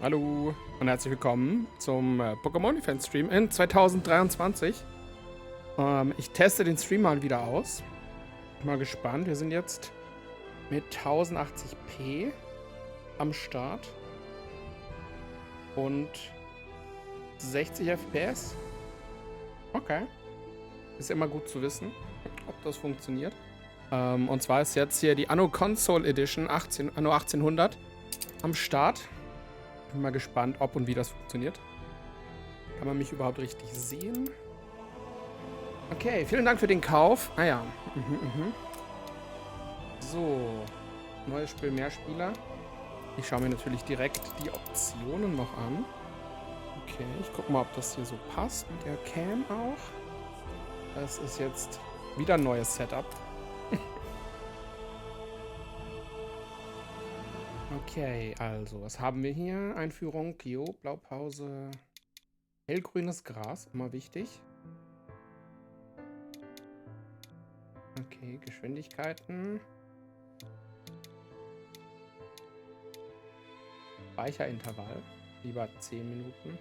Hallo und herzlich willkommen zum Pokémon Defense Stream in 2023. Ich teste den Stream mal wieder aus. Bin mal gespannt. Wir sind jetzt mit 1080p am Start und 60 FPS. Okay. Ist immer gut zu wissen, ob das funktioniert. Und zwar ist jetzt hier die Anno Console Edition Anno 1800 am Start. Bin mal gespannt, ob und wie das funktioniert. Kann man mich überhaupt richtig sehen? Okay, vielen Dank für den Kauf. Ah ja. So. Neues Spiel, mehr Spieler. Ich schaue mir natürlich direkt die Optionen noch an. Okay, ich gucke mal, ob das hier so passt mit der Cam auch. Das ist jetzt wieder ein neues Setup. Okay, also, was haben wir hier? Einführung, Jo, Blaupause, hellgrünes Gras, immer wichtig. Okay, Geschwindigkeiten. Speicherintervall, lieber 10 Minuten.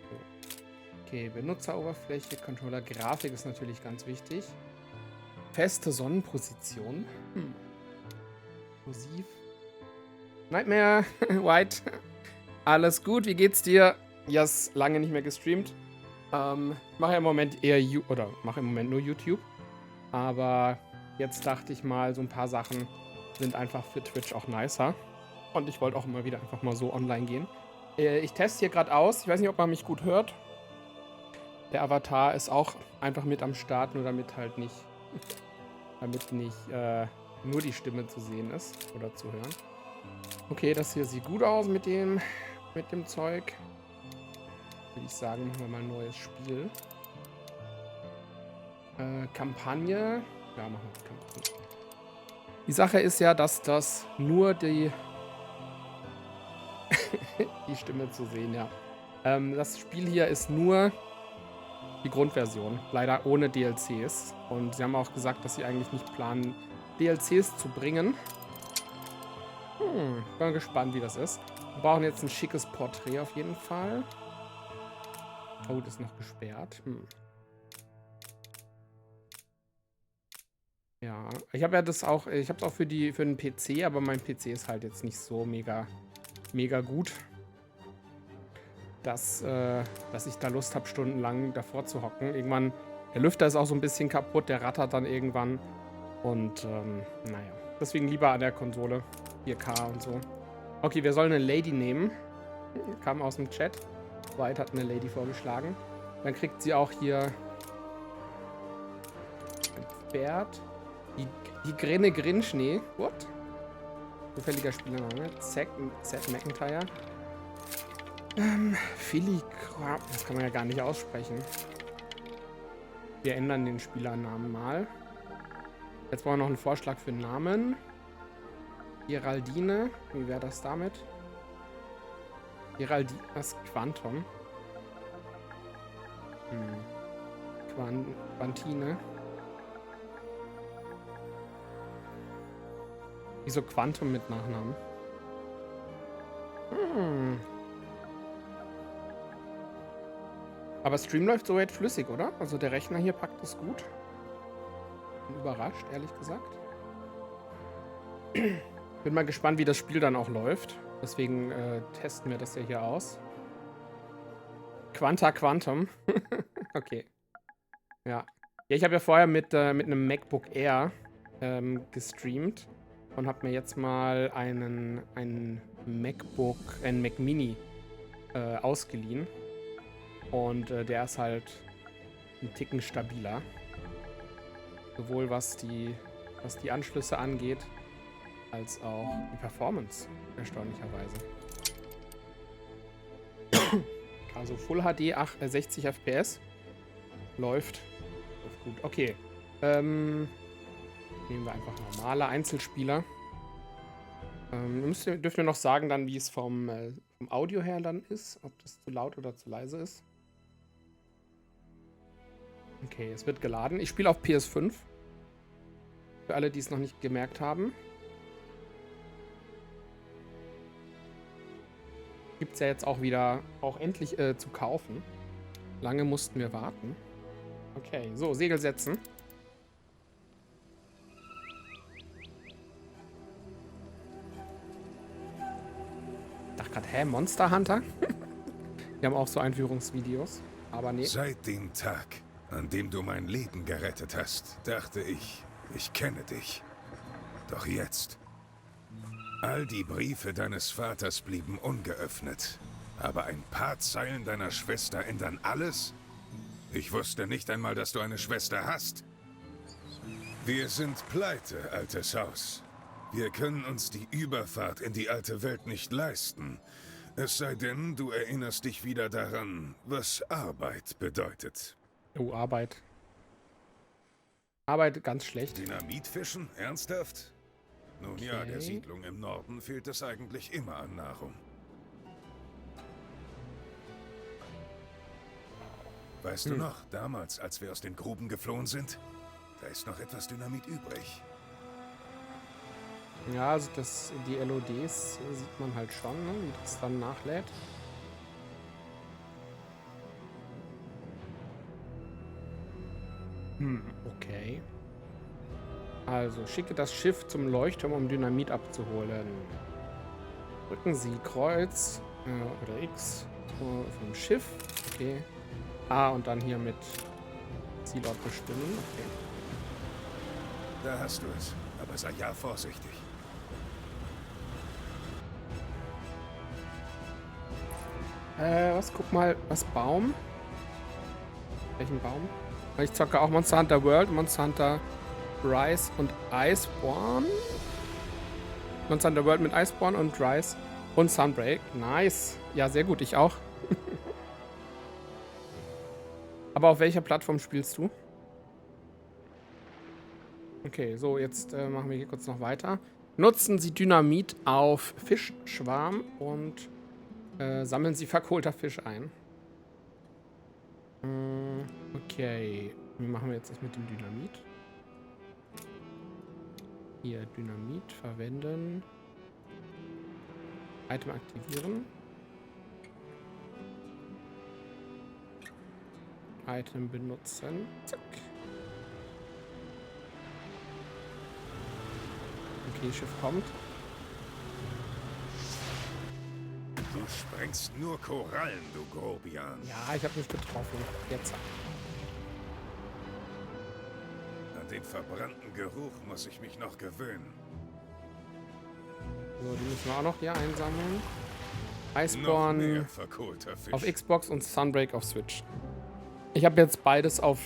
Okay, Benutzeroberfläche, Controller, Grafik ist natürlich ganz wichtig. Feste Sonnenposition. Inklusiv. Nightmare, White, alles gut, wie geht's dir? Yes, lange nicht mehr gestreamt. Mache im Moment mache im Moment nur YouTube. Aber jetzt dachte ich mal, so ein paar Sachen sind einfach für Twitch auch nicer. Und ich wollte auch immer wieder einfach mal so online gehen. Ich teste hier gerade aus, ich weiß nicht, ob man mich gut hört. Der Avatar ist auch einfach mit am Start, nur damit halt nicht, nur die Stimme zu sehen ist oder zu hören. Okay, das hier sieht gut aus mit dem Zeug. Würde ich sagen, machen wir mal ein neues Spiel. Kampagne. Ja, machen wir Kampagne. Die Sache ist ja, dass das nur die Stimme zu sehen, ja. Das Spiel hier ist nur die Grundversion. Leider ohne DLCs. Und sie haben auch gesagt, dass sie eigentlich nicht planen, DLCs zu bringen. Bin gespannt, wie das ist. Wir brauchen jetzt ein schickes Porträt auf jeden Fall. Oh, das ist noch gesperrt. Ja, ich habe es auch für den PC, aber mein PC ist halt jetzt nicht so mega gut, dass ich da Lust habe, stundenlang davor zu hocken. Irgendwann, der Lüfter ist auch so ein bisschen kaputt, der rattert dann irgendwann. Und naja, deswegen lieber an der Konsole. 4K und so. Okay, wir sollen eine Lady nehmen. Kam aus dem Chat. White hat eine Lady vorgeschlagen. Dann kriegt sie auch hier ein Pferd. Die Grine Grinschnee. What? Zufälliger Spielername. Zack McIntyre. Filigran. Das kann man ja gar nicht aussprechen. Wir ändern den Spielernamen mal. Jetzt brauchen wir noch einen Vorschlag für Namen. Geraldine. Wie wäre das damit? Geraldine. Was? Quantum. Quantine. Wieso Quantum mit Nachnamen? Aber Stream läuft soweit flüssig, oder? Also der Rechner hier packt es gut. Bin überrascht, ehrlich gesagt. Bin mal gespannt, wie das Spiel dann auch läuft. Deswegen testen wir das ja hier aus. Quantum. Okay. Ja. Ja, ich habe ja vorher mit einem MacBook Air gestreamt und habe mir jetzt mal einen Mac Mini ausgeliehen. Und der ist halt ein Ticken stabiler. Sowohl was die Anschlüsse angeht, als auch die Performance, erstaunlicherweise. Also Full HD 60 FPS. Läuft gut. Okay. Nehmen wir einfach normale Einzelspieler. Dürfen wir noch sagen dann, wie es vom Audio her dann ist? Ob das zu laut oder zu leise ist? Okay, es wird geladen. Ich spiele auf PS5. Für alle, die es noch nicht gemerkt haben. Gibt es ja jetzt auch wieder, auch endlich zu kaufen. Lange mussten wir warten. Okay, so, Segel setzen. Ich dachte gerade, hä, Monster Hunter? Wir haben auch so Einführungsvideos, aber nee. Seit dem Tag, an dem du mein Leben gerettet hast, dachte ich, ich kenne dich. Doch jetzt. All die Briefe deines Vaters blieben ungeöffnet. Aber ein paar Zeilen deiner Schwester ändern alles? Ich wusste nicht einmal, dass du eine Schwester hast. Wir sind pleite, altes Haus. Wir können uns die Überfahrt in die alte Welt nicht leisten. Es sei denn, du erinnerst dich wieder daran, was Arbeit bedeutet. Oh, Arbeit. Arbeit ganz schlecht. Dynamitfischen? Ernsthaft? Nun Okay. ja, der Siedlung im Norden fehlt es eigentlich immer an Nahrung. Weißt du noch, damals, als wir aus den Gruben geflohen sind? Da ist noch etwas Dynamit übrig. Ja, also die LODs sieht man halt schon, ne, wie das dann nachlädt. Okay. Also, schicke das Schiff zum Leuchtturm, um Dynamit abzuholen. Drücken Sie Kreuz oder X vom Schiff. Okay. Ah, und dann hier mit Zielort bestimmen. Okay. Da hast du es. Aber sei ja vorsichtig. Guck mal, was Baum? Welchen Baum? Ich zocke auch Monster Hunter World, Monster Hunter Rise und Iceborne. Monster Hunter World mit Iceborne und Rise und Sunbreak. Nice. Ja, sehr gut, ich auch. Aber auf welcher Plattform spielst du? Okay, so, jetzt machen wir hier kurz noch weiter. Nutzen Sie Dynamit auf Fischschwarm und sammeln Sie verkohlter Fisch ein. Okay. Wie machen wir jetzt das mit dem Dynamit? Hier, Dynamit verwenden. Item aktivieren. Item benutzen. Zack. Okay, Schiff kommt. Du sprengst nur Korallen, du Grobian. Ja, ich habe mich getroffen. Jetzt. An den verbrannten Geruch muss ich mich noch gewöhnen. So, die müssen wir auch noch hier einsammeln. Noch mehr Iceborne verkohlter Fisch. auf Xbox und Sunbreak auf Switch. Ich habe jetzt beides auf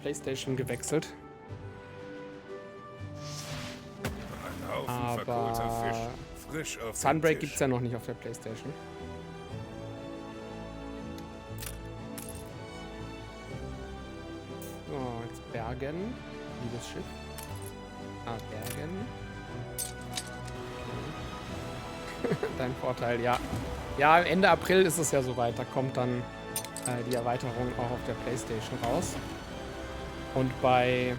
PlayStation gewechselt. Ein Haufen verkohlter Aber Fisch. Frisch auf Sunbreak den gibt Tisch. es ja noch nicht auf der PlayStation. So, jetzt Bergen. Liebes Schiff. Ah, Bergen. Okay. Dein Vorteil, ja. Ja, Ende April ist es ja soweit. Da kommt dann die Erweiterung auch auf der PlayStation raus. Und bei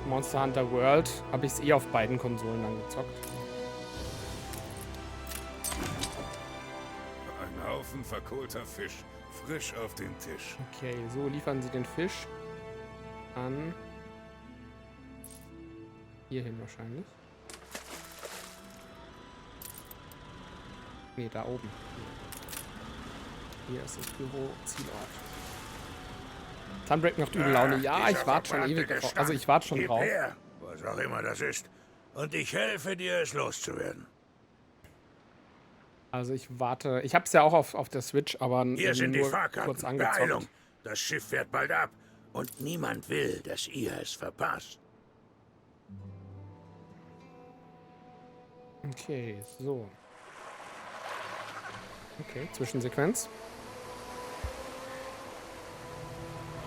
Monster Hunter World habe ich es auf beiden Konsolen dann gezockt. Ein Haufen verkohlter Fisch. Frisch auf den Tisch. Okay, so liefern Sie den Fisch an hierhin wahrscheinlich. Ne, da oben. Hier ist das Büro, Zielort. Sunbreak macht übel Laune. Ja, ich warte schon ewig drauf. Also ich warte schon Gib drauf. her, was auch immer das ist. Und ich helfe dir, es loszuwerden. Also ich warte. Ich habe es ja auch auf der Switch, aber Hier sind die nur Fahrkarten. kurz angezockt. Beeilung. Das Schiff fährt bald ab. Und niemand will, dass ihr es verpasst. Okay, so. Okay, Zwischensequenz.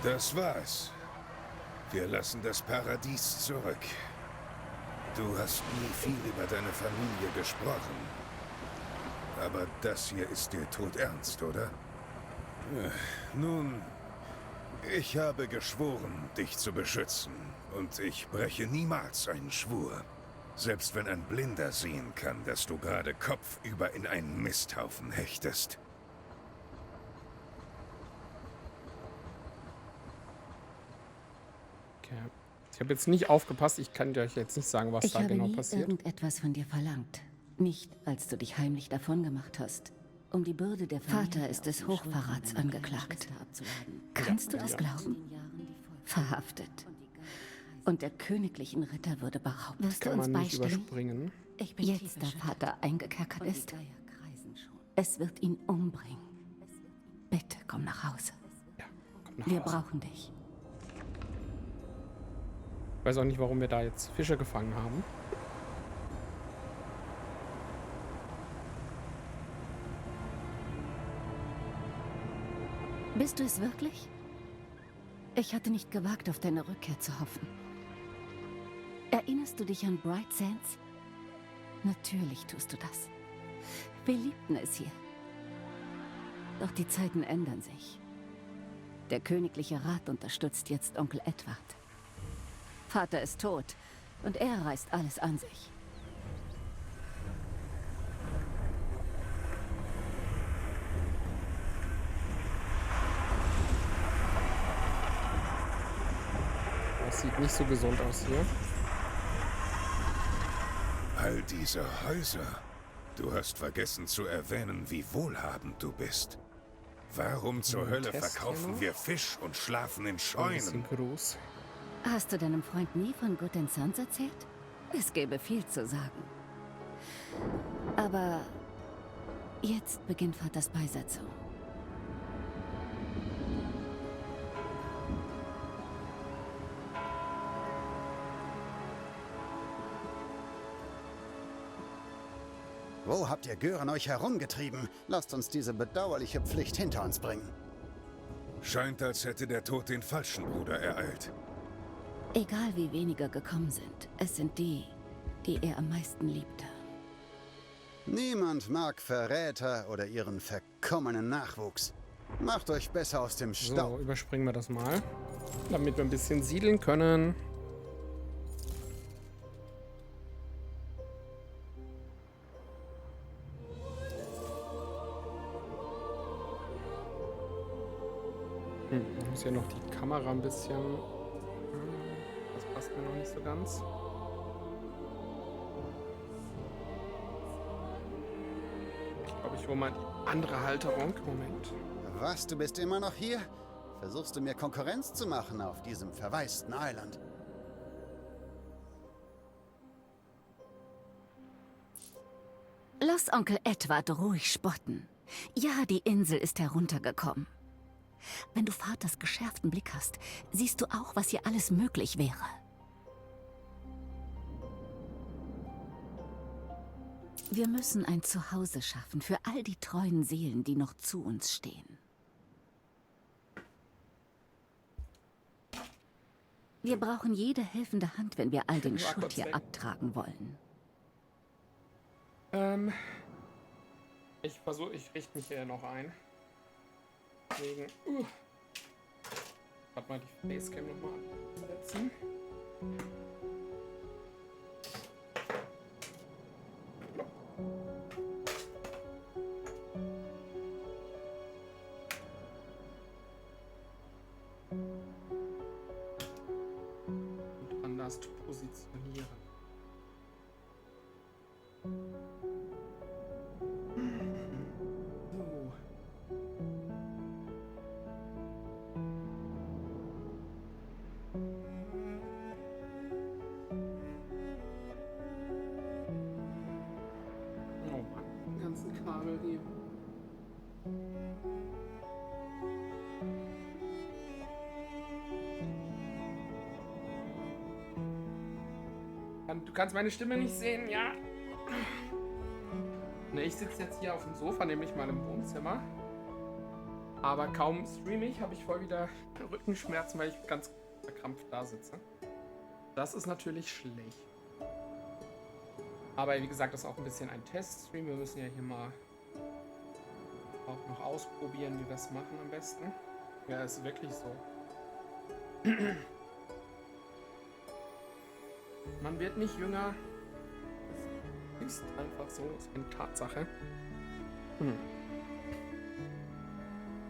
Das war's. Wir lassen das Paradies zurück. Du hast nie viel über deine Familie gesprochen. Aber das hier ist dir todernst, oder? Nun, ich habe geschworen, dich zu beschützen. Und ich breche niemals einen Schwur. Selbst wenn ein Blinder sehen kann, dass du gerade kopfüber in einen Misthaufen hechtest. Okay. Ich habe jetzt nicht aufgepasst. Ich kann euch jetzt nicht sagen, was da genau passiert. Ich habe nie irgendetwas von dir verlangt. Nicht, als du dich heimlich davongemacht hast. Um die Bürde der Vater ist des Hochverrats angeklagt. Kannst du das glauben? Verhaftet. Und der königlichen Ritter würde behaupten. Wirst du Kann uns man nicht beistehen? überspringen. Jetzt, da Vater eingekerkert ist. Es wird ihn umbringen. Bitte komm nach Hause. Ja, kommt nach Wir Hause. brauchen dich. Ich weiß auch nicht, warum wir da jetzt Fische gefangen haben. Bist du es wirklich? Ich hatte nicht gewagt, auf deine Rückkehr zu hoffen. Erinnerst du dich an Bright Sands? Natürlich tust du das. Wir liebten es hier. Doch die Zeiten ändern sich. Der königliche Rat unterstützt jetzt Onkel Edward. Vater ist tot und er reißt alles an sich. Das sieht nicht so gesund aus hier. All diese Häuser. Du hast vergessen zu erwähnen, wie wohlhabend du bist. Warum zur Hölle Test verkaufen hier noch? wir Fisch und schlafen in Ein bisschen Scheunen? groß. Hast du deinem Freund nie von Good and Sons erzählt? Es gäbe viel zu sagen. Aber jetzt beginnt Vaters Beisetzung. Wo habt ihr Gören euch herumgetrieben? Lasst uns diese bedauerliche Pflicht hinter uns bringen. Scheint, als hätte der Tod den falschen Bruder ereilt. Egal wie wenige gekommen sind, es sind die, die er am meisten liebte. Niemand mag Verräter oder ihren verkommenen Nachwuchs. Macht euch besser aus dem Staub. So, überspringen wir das mal. Damit wir ein bisschen siedeln können. Ich muss ja noch die Kamera ein bisschen... Das passt mir noch nicht so ganz. Ich glaube, ich hole mal die andere Halterung. Moment. Was, du bist immer noch hier? Versuchst du mir Konkurrenz zu machen auf diesem verwaisten Eiland? Lass Onkel Edward ruhig spotten. Ja, die Insel ist heruntergekommen. Wenn du Vaters geschärften Blick hast, siehst du auch, was hier alles möglich wäre. Wir müssen ein Zuhause schaffen für all die treuen Seelen, die noch zu uns stehen. Wir brauchen jede helfende Hand, wenn wir all den War Schutt kurz hier weg. abtragen wollen. Ich versuche, ich richte mich hier noch ein. Deswegen, warte mal, die Facecam nochmal ansetzen. Und anders positionieren. So. Oh Mann, die ganzen Kabel hier. Du kannst meine Stimme nicht sehen, ja? Ne, ich sitze jetzt hier auf dem Sofa, nämlich mal im Wohnzimmer. Aber kaum streame ich, habe ich voll wieder Rückenschmerzen, weil ich ganz verkrampft da sitze. Das ist natürlich schlecht. Aber wie gesagt, das ist auch ein bisschen ein Teststream. Wir müssen ja hier mal auch noch ausprobieren, wie wir es machen am besten. Ja, ist wirklich so. Man wird nicht jünger, ist einfach so, ist eine Tatsache.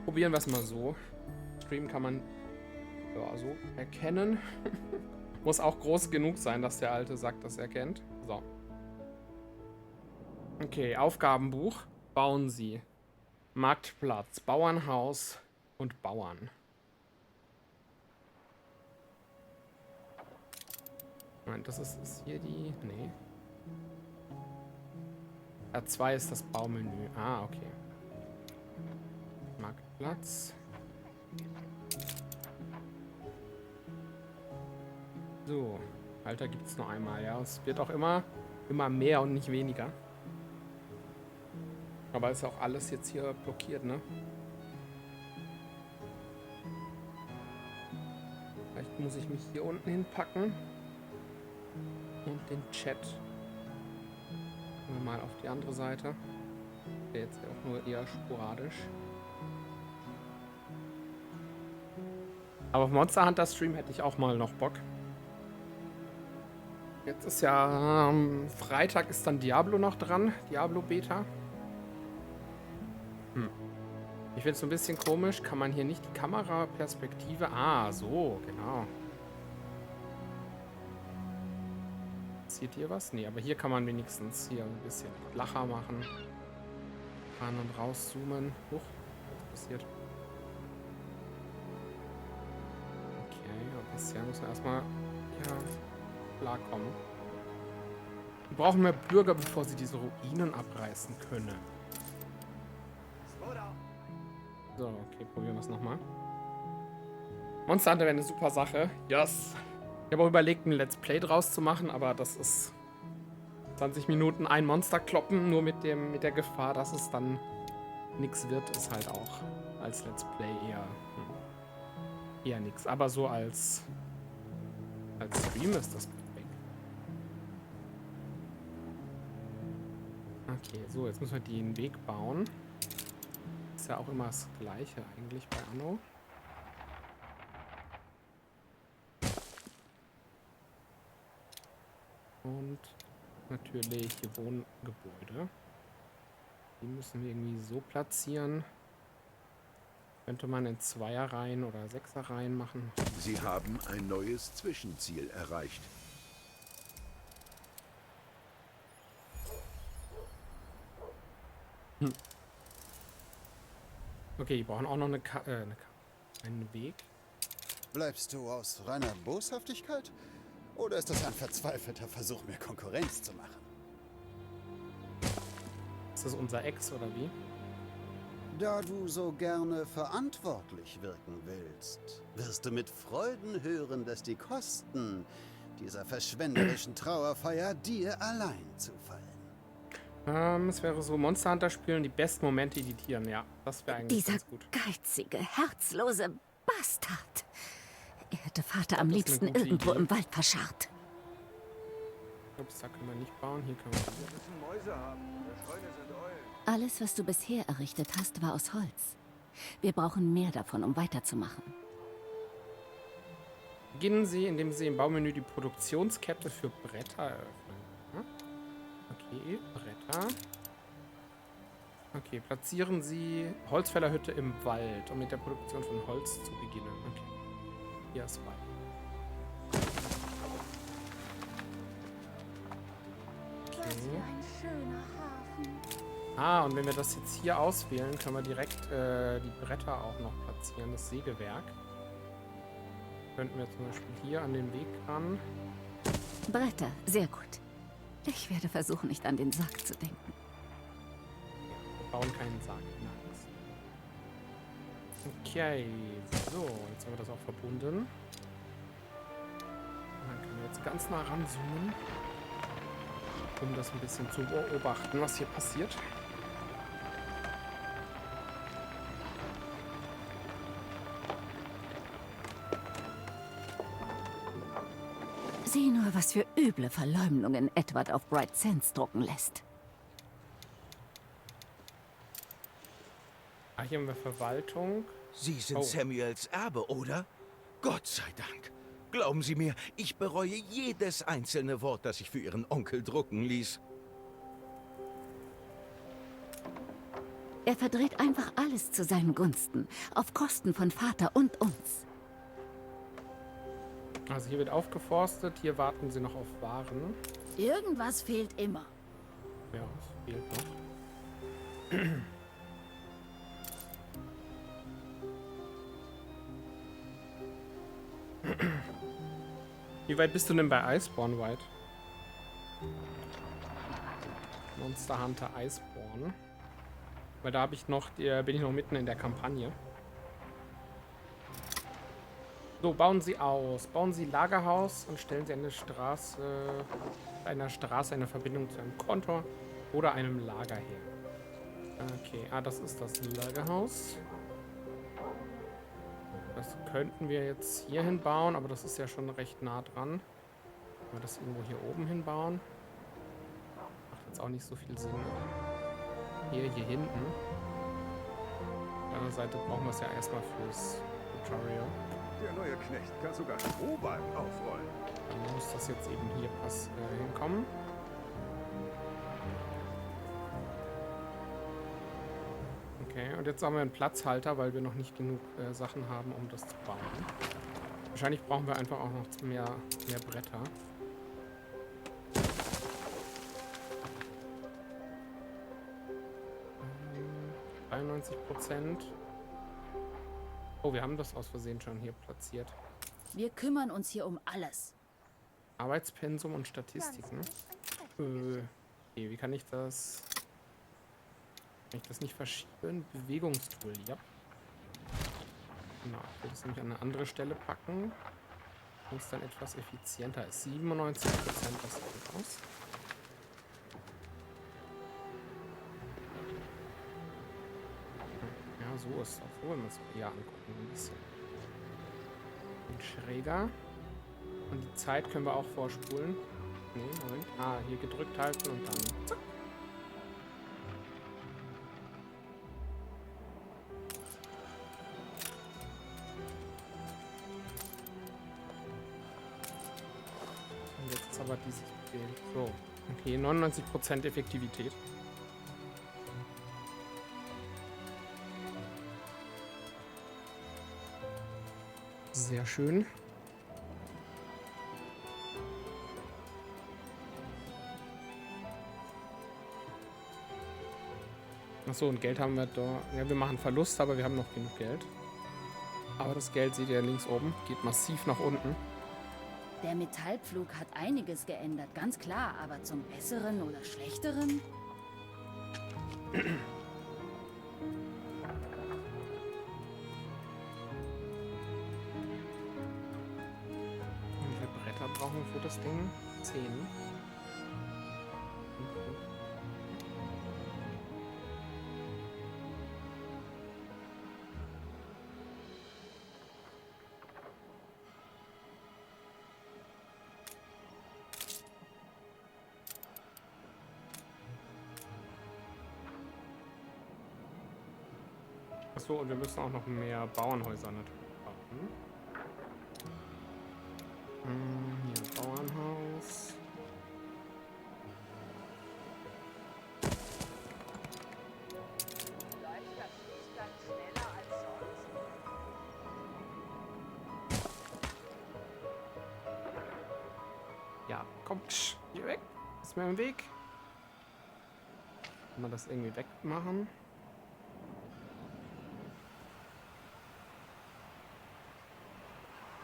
Probieren wir es mal so. Stream kann man ja so erkennen. Muss auch groß genug sein, dass der Alte sagt, dass er kennt. So. Okay, Aufgabenbuch. Bauen Sie. Marktplatz, Bauernhaus und Bauern. Nein, das ist hier die... Nee. R2 ist das Baumenü. Ah, okay. Marktplatz. So. Alter gibt es noch einmal, ja. Es wird auch immer mehr und nicht weniger. Aber ist auch alles jetzt hier blockiert, ne? Vielleicht muss ich mich hier unten hinpacken. Und den Chat. Gehen wir mal auf die andere Seite. Der jetzt auch nur eher sporadisch. Aber auf Monster Hunter Stream hätte ich auch mal noch Bock. Jetzt ist ja Freitag ist dann Diablo noch dran. Diablo Beta. Ich finde es so ein bisschen komisch. Kann man hier nicht die Kameraperspektive... Ah, so, genau. Passiert hier was? Nee, aber hier kann man wenigstens hier ein bisschen flacher machen. Ran und rauszoomen. Huch, was passiert? Okay, aber bisher muss man erstmal klarkommen. Wir brauchen mehr Bürger, bevor sie diese Ruinen abreißen können. So, okay, probieren wir es nochmal. Monster Hunter wäre eine super Sache. Yes! Ich habe auch überlegt, ein Let's Play draus zu machen, aber das ist 20 Minuten ein Monster kloppen, nur mit der Gefahr, dass es dann nichts wird, ist halt auch als Let's Play eher nix. Aber so als Stream ist das perfekt. Okay, so, jetzt müssen wir den Weg bauen. Ist ja auch immer das Gleiche eigentlich bei Anno. Und natürlich Wohngebäude. Die müssen wir irgendwie so platzieren. Könnte man in Zweierreihen oder Sechserreihen machen. Sie haben ein neues Zwischenziel erreicht. Okay, die brauchen auch noch einen Weg. Bleibst du aus reiner Boshaftigkeit? Oder ist das ein verzweifelter Versuch, mir Konkurrenz zu machen? Ist das unser Ex oder wie? Da du so gerne verantwortlich wirken willst, wirst du mit Freuden hören, dass die Kosten dieser verschwenderischen Trauerfeier dir allein zufallen. Es wäre so, Monster Hunter spielen, die besten Momente editieren. Ja, das wäre eigentlich Dieser ganz gut. geizige, herzlose Bastard. Er hätte Vater am Das ist eine liebsten gute irgendwo Idee. im Wald verscharrt. Ups, da können wir nicht bauen. Hier können wir... Alles, was du bisher errichtet hast, war aus Holz. Wir brauchen mehr davon, um weiterzumachen. Beginnen Sie, indem Sie im Baumenü die Produktionskette für Bretter eröffnen. Ja? Okay, Bretter. Okay, platzieren Sie Holzfällerhütte im Wald, um mit der Produktion von Holz zu beginnen. Okay. Hier ist Wald. Okay. Ah, und wenn wir das jetzt hier auswählen, können wir direkt die Bretter auch noch platzieren, das Sägewerk. Könnten wir zum Beispiel hier an den Weg ran. Bretter, sehr gut. Ich werde versuchen, nicht an den Sarg zu denken. Wir bauen keinen Sarg. Nice. Okay, so, jetzt haben wir das auch verbunden. Und dann können wir jetzt ganz nah ranzoomen, um das ein bisschen zu beobachten, was hier passiert. Sieh nur, was für üble Verleumdungen Edward auf Bright Sands drucken lässt. Ah, hier haben wir Verwaltung. Sie sind Oh. Samuels Erbe, oder? Gott sei Dank. Glauben Sie mir, ich bereue jedes einzelne Wort, das ich für Ihren Onkel drucken ließ. Er verdreht einfach alles zu seinen Gunsten, auf Kosten von Vater und uns. Also hier wird aufgeforstet, hier warten sie noch auf Waren. Irgendwas fehlt immer. Ja, es fehlt noch. Wie weit bist du denn bei Iceborne, White? Monster Hunter Iceborne. Weil da habe ich noch, bin ich noch mitten in der Kampagne. So, bauen Sie aus. Bauen Sie Lagerhaus und stellen Sie eine Straße eine Verbindung zu einem Kontor oder einem Lager her. Okay, das ist das Lagerhaus. Das könnten wir jetzt hier hinbauen, aber das ist ja schon recht nah dran. Wenn wir das irgendwo hier oben hinbauen. Macht jetzt auch nicht so viel Sinn. Hier hinten. Auf der anderen Seite brauchen wir es ja erstmal fürs Tutorial. Der neue Knecht kann sogar Strohballen aufrollen. Dann muss das jetzt eben hier hinkommen. Okay, und jetzt haben wir einen Platzhalter, weil wir noch nicht genug Sachen haben, um das zu bauen. Wahrscheinlich brauchen wir einfach auch noch mehr Bretter. 93%. Oh, wir haben das aus Versehen schon hier platziert. Wir kümmern uns hier um alles. Arbeitspensum und Statistiken. Okay, wie kann ich das... Kann ich das nicht verschieben? Bewegungstool, ja. Genau, ich will das nämlich an eine andere Stelle packen. Wo es dann etwas effizienter ist. 97%, das sieht gut aus. Ja, so ist es auch. So wollen wir es eher angucken. Ein bisschen schräger. Und die Zeit können wir auch vorspulen. Nee, Moment. Hier gedrückt halten und dann zack. Und jetzt ist aber dieses Bild. So. Okay, 99% Effektivität. Sehr schön. Achso, und Geld haben wir da. Ja, wir machen Verlust, aber wir haben noch genug Geld. Aber das Geld, seht ihr links oben, geht massiv nach unten. Der Metallpflug hat einiges geändert, ganz klar, aber zum Besseren oder Schlechteren? Wie viele Bretter brauchen wir für das Ding? 10. Achso, und wir müssen auch noch mehr Bauernhäuser natürlich bauen. Hier Bauernhaus. Ja, kommt hier weg. Ist mir im Weg. Kann man das irgendwie wegmachen?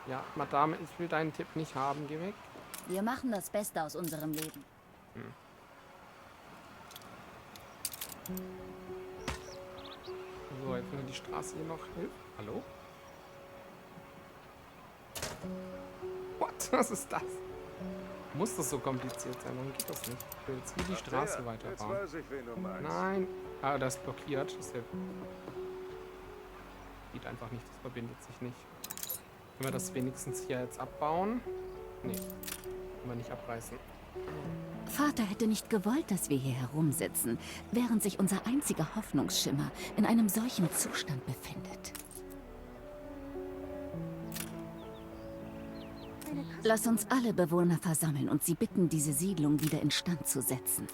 Ja, Madame, ich will deinen Tipp nicht haben. Geh weg. Wir machen das Beste aus unserem Leben. So, jetzt nur die Straße hier noch. Hallo? What? Was ist das? Muss das so kompliziert sein? Warum geht das nicht? Ich will jetzt hier die Straße weiterbauen. Nein. Das ist blockiert. Das ist geht einfach nicht. Das verbindet sich nicht. Können wir das wenigstens hier jetzt abbauen? Nee. Können wir nicht abreißen. Vater hätte nicht gewollt, dass wir hier herumsitzen, während sich unser einziger Hoffnungsschimmer in einem solchen Zustand befindet. Lass uns alle Bewohner versammeln und sie bitten, diese Siedlung wieder instand zu setzen.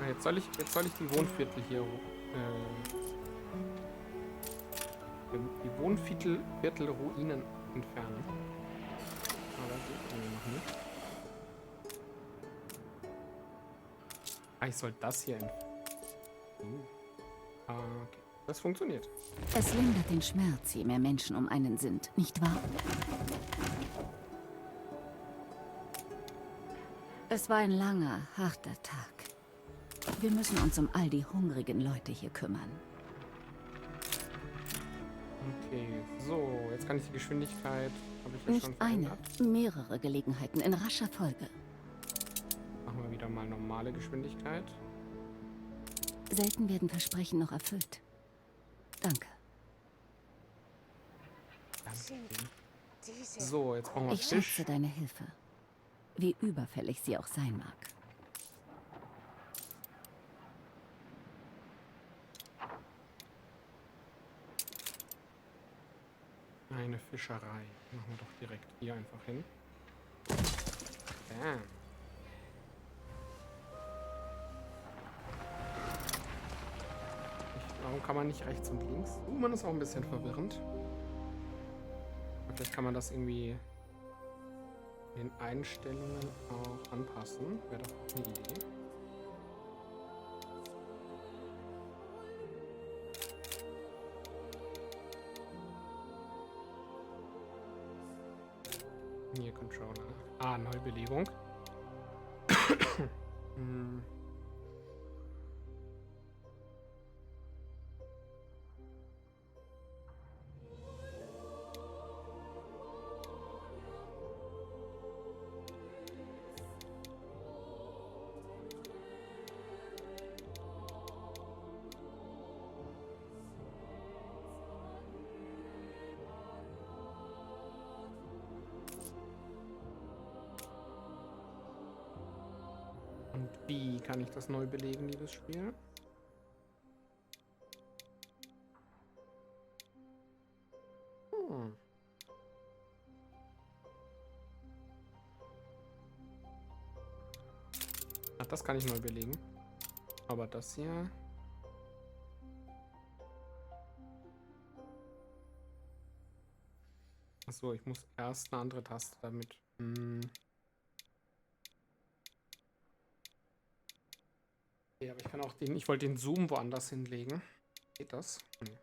Jetzt soll ich die Wohnviertel hier die Wohnviertel-Ruinen entfernen. Aber das können wir noch nicht. Ich soll das hier entfernen. Okay. Das funktioniert. Es lindert den Schmerz, je mehr Menschen um einen sind, nicht wahr? Es war ein langer, harter Tag. Wir müssen uns um all die hungrigen Leute hier kümmern. Okay, so, jetzt kann ich die Geschwindigkeit, habe ich ja Nicht schon eine, verändert. mehrere Gelegenheiten in rascher Folge. Machen wir wieder mal normale Geschwindigkeit. Selten werden Versprechen noch erfüllt. Danke. So, jetzt brauchen wir Ich Fisch. schätze deine Hilfe. Wie überfällig sie auch sein mag. Eine Fischerei. Machen wir doch direkt hier einfach hin. Bam. Warum kann man nicht rechts und links? Man ist auch ein bisschen verwirrend. Aber vielleicht kann man das irgendwie in den Einstellungen auch anpassen. Wäre doch eine Idee. Hier Controller. Neubelegung. Und wie kann ich das neu belegen, liebes Spiel? Das kann ich neu belegen. Aber das hier... Achso, ich muss erst eine andere Taste damit... Ja, aber ich kann auch den... Ich wollte den Zoom woanders hinlegen. Geht das? Nee.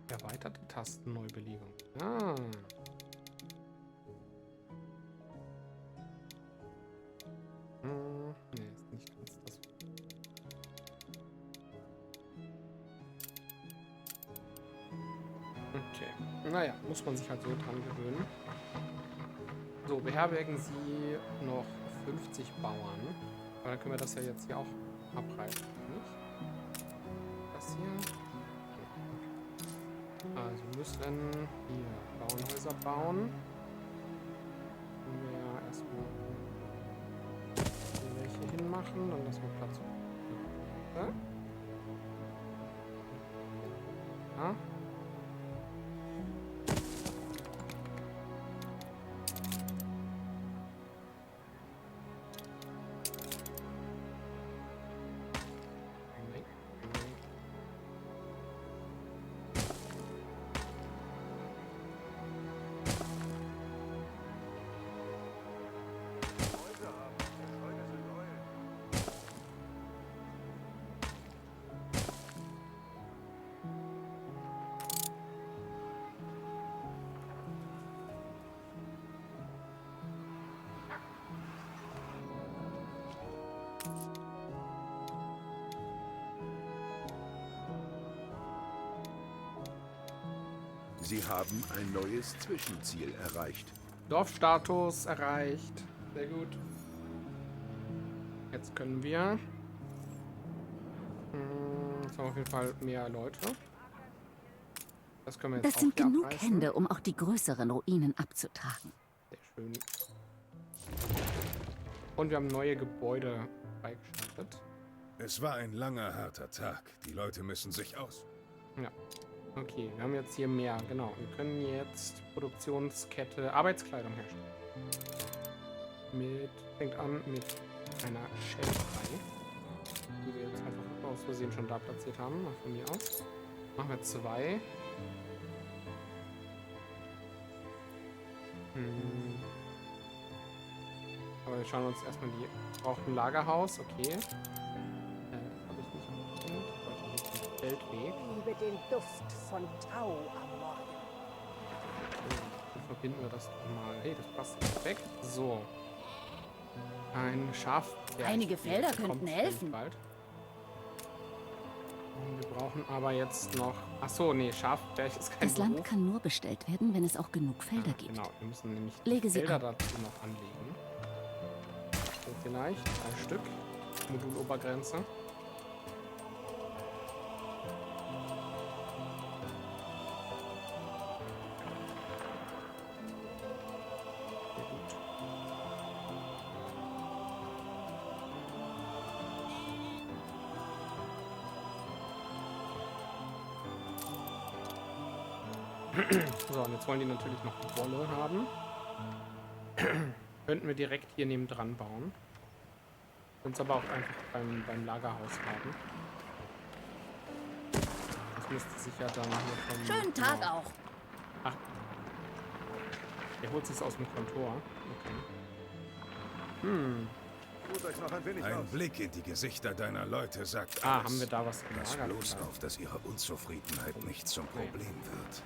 Erweiterte Tastenneubelegung. Nee, ist nicht ganz das. Okay. Naja, muss man sich halt so dran gewöhnen. So, beherbergen Sie noch 50 Bauern. Aber dann können wir das ja jetzt hier auch abreißen, nicht? Das hier. Also müssen hier Bauernhäuser bauen. Können wir ja erstmal hier welche hinmachen, dann lassen wir Platz. Ja. Sie haben ein neues Zwischenziel erreicht. Dorfstatus erreicht. Sehr gut. Jetzt können wir... Jetzt haben wir auf jeden Fall mehr Leute. Das können wir jetzt Das auch sind hier genug abreißen. Hände, um auch die größeren Ruinen abzutragen. Sehr schön. Und wir haben neue Gebäude freigeschaltet. Es war ein langer, harter Tag. Die Leute müssen sich aus. Ja. Okay, wir haben jetzt hier mehr. Genau. Wir können jetzt Produktionskette Arbeitskleidung herstellen. Fängt an mit einer Schäferei, die wir jetzt einfach aus Versehen schon da platziert haben. Von mir aus. Machen wir 2. Aber wir schauen uns erstmal die. Braucht ein Lagerhaus, okay. Habe ich nicht mitgenommen. Ich wollte nicht den Feldweg. Liebe den Duft von Tau am Morgen. Dann verbinden wir das mal. Hey, das passt perfekt. So. Ein Schaf. Einige Felder könnten helfen. Bald. Wir brauchen aber jetzt noch. Achso, nee, Schafberg ist kein Das Land Beruf. kann nur bestellt werden, wenn es auch genug Felder gibt. Genau, wir müssen nämlich Lege sie Felder an. dazu noch anlegen. So, vielleicht 3 Stück. Modulobergrenze. Sehr gut. So, und jetzt wollen die natürlich noch Wolle haben. Könnten wir direkt hier nebendran bauen. Können es aber auch einfach beim Lagerhaus haben. Das müsste sich ja dann hier von... Schönen Tag genau. auch. Ach. Der holt es aus dem Kontor. Okay. Ruht euch noch ein wenig Ein aus. Blick in die Gesichter deiner Leute sagt Ah, alles. haben wir da was Pass gelagert? bloß auf, dass ihre Unzufriedenheit nicht zum Nee. Problem wird.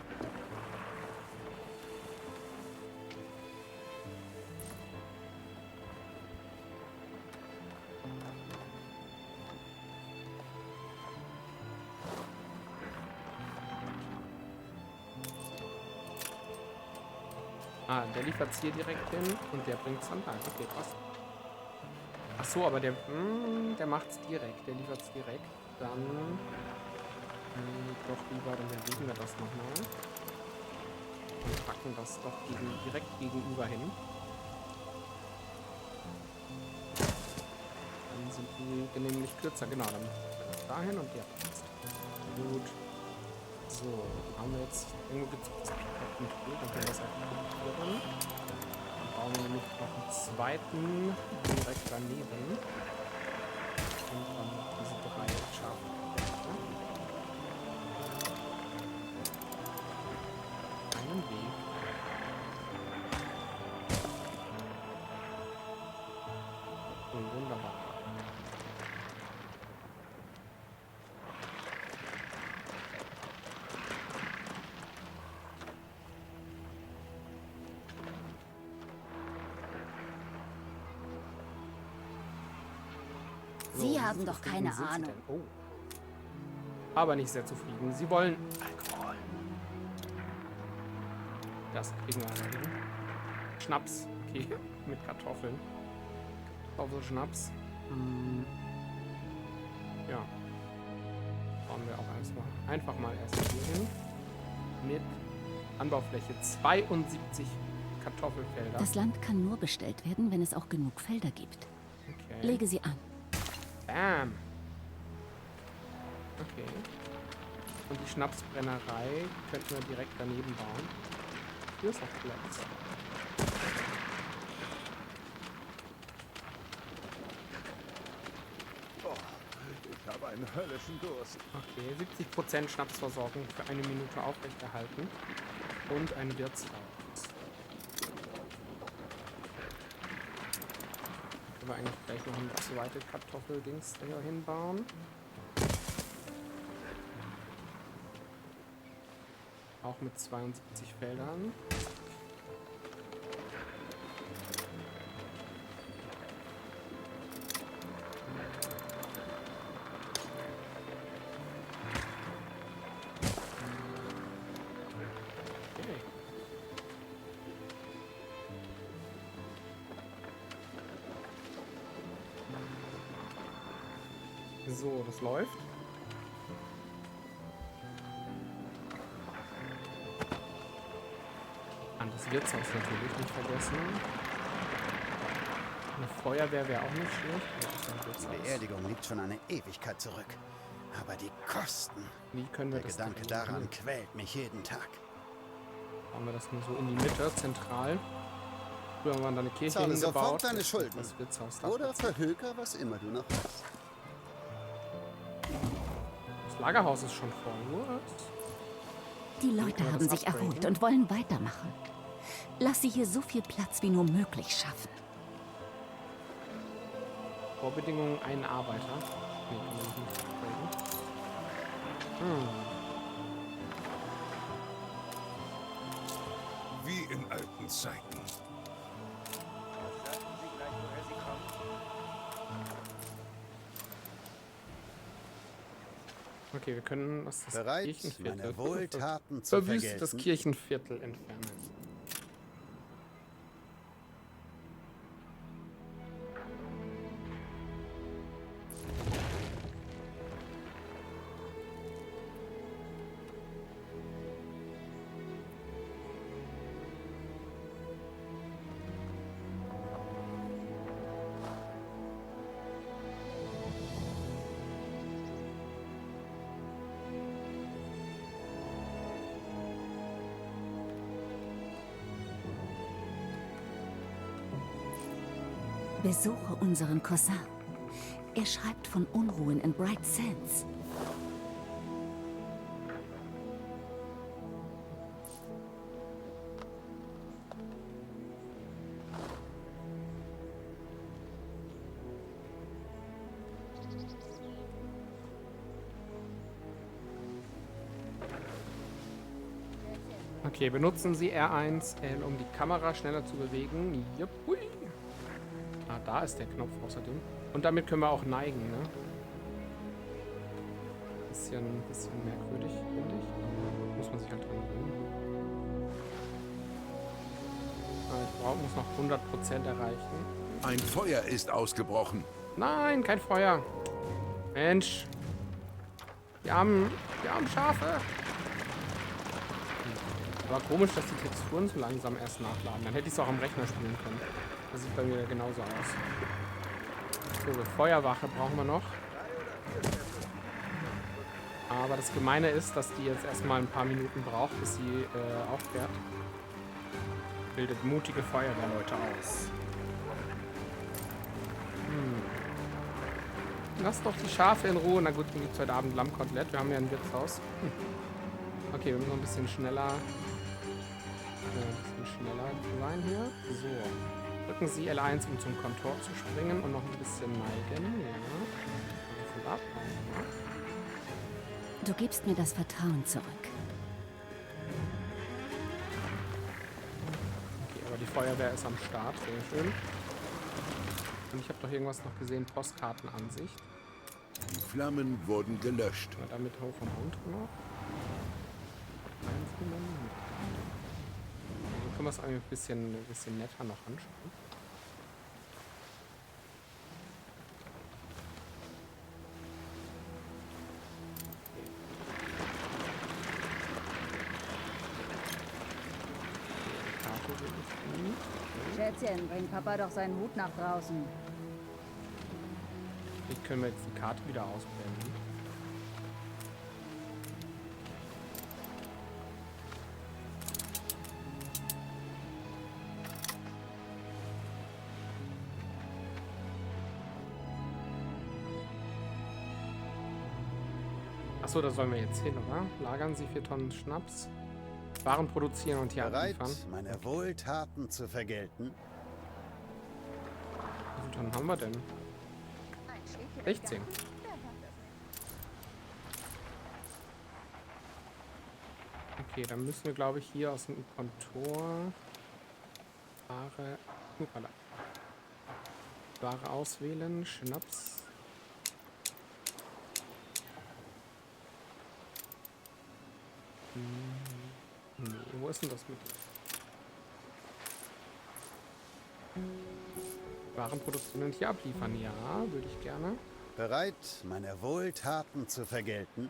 Ah, der liefert es hier direkt hin und der bringt es dann lang. Okay, passt. Ach so, aber der macht es direkt. Der liefert es direkt. Dann doch lieber, dann erledigen wir das nochmal. Und packen das doch direkt gegenüber hin. Dann sind die nämlich kürzer. Genau, dann dahin und der passt. Gut. So, dann haben wir jetzt, irgendwo gibt es das Control, dann können wir das einfach kopieren. Dann bauen wir nämlich noch einen zweiten direkt daneben. Und dann noch diese 3 Schafe. Einen Weg. So, wunderbar. Sie wie haben doch zufrieden keine sind Sie Ahnung. denn? Oh. Aber nicht sehr zufrieden. Sie wollen Alkohol. Das kriegen wir aber hin. Schnaps. Okay, mit Kartoffeln. Kartoffelschnaps. Ja. Bauen wir auch einfach mal erst hier hin. Mit Anbaufläche 72 Kartoffelfelder. Das Land kann nur bestellt werden, wenn es auch genug Felder gibt. Okay. Lege sie an. Bam. Okay. Und die Schnapsbrennerei könnten wir direkt daneben bauen. Hier ist auch Platz. Oh, ich habe einen höllischen Durst. Okay, 70% Schnapsversorgung für 1 Minute aufrechterhalten. Und ein Wirtshaus. Können wir eigentlich gleich noch eine zweite Kartoffeldings hier hinbauen. Auch mit 72 Feldern. Okay. So, das läuft. An das Wirtshaus natürlich nicht vergessen. Eine Feuerwehr wäre auch nicht schlecht. Die Beerdigung liegt schon eine Ewigkeit zurück. Aber die Kosten. Wie können wir Der das Gedanke denn daran machen? quält mich jeden Tag. Machen wir das nur so in die Mitte, zentral. Früher haben wir da eine Kirche Zahle hingebaut. sofort deine Jetzt Schulden. das Wirtshaus da. Oder verhöker, was immer du noch hast. Das Lagerhaus ist schon voll. What? Die Können Leute wir haben das sich upgraden? erholt und wollen weitermachen. Lass sie hier so viel Platz wie nur möglich schaffen. Vorbedingungen, einen Arbeiter. Nee, kann man nicht upgraden. Wie in alten Zeiten. Okay, wir können das Bereit, Kirchenviertel. meine Wohltaten zu Verwüstet das vergelten? Kirchenviertel entfernen. Besuche unseren Cousin. Er schreibt von Unruhen in Bright Sands. Okay, benutzen Sie R1L, um die Kamera schneller zu bewegen. Jupp, hui. Ah, da ist der Knopf außerdem. Und damit können wir auch neigen, ne? Bisschen merkwürdig, finde ich. Muss man sich halt dran gewöhnen. Muss noch 100% erreichen. Ein Feuer ist ausgebrochen. Nein, kein Feuer. Mensch. Wir haben Schafe. Aber komisch, dass die Texturen so langsam erst nachladen. Dann hätte ich es auch am Rechner spielen können. Das sieht bei mir genauso aus. So, eine Feuerwache brauchen wir noch. Aber das Gemeine ist, dass die jetzt erstmal ein paar Minuten braucht, bis sie aufklärt. Bildet mutige Feuerwehrleute aus. Lass doch die Schafe in Ruhe. Na gut, dann gibt es heute Abend Lammkotelett. Wir haben ja ein Wirtshaus. Okay, wir müssen noch ein bisschen schneller sein hier. So. Drücken Sie L1, um zum Kontor zu springen und noch ein bisschen neigen. Ja. Ab. Du gibst mir das Vertrauen zurück. Okay, aber die Feuerwehr ist am Start. Sehr schön. Und ich habe doch irgendwas noch gesehen. Postkartenansicht. Die Flammen wurden gelöscht. Mal damit hoch und runter noch. Also können wir es ein bisschen netter noch anschauen. Schätzchen, bring Papa doch seinen Hut nach draußen. Wie können wir jetzt die Karte wieder ausblenden? Achso, da sollen wir jetzt hin, oder? Lagern Sie 4 Tonnen Schnaps. Waren produzieren und hier Bereit, abliefern. meine Wohltaten zu vergelten? Wie viele Tonnen haben wir denn? 16. Okay, dann müssen wir, glaube ich, hier aus dem Kontor Ware auswählen. Schnaps. Nee, wo ist denn das mit? Waren produzieren und hier abliefern. Ja, würde ich gerne. Bereit, meine Wohltaten zu vergelten?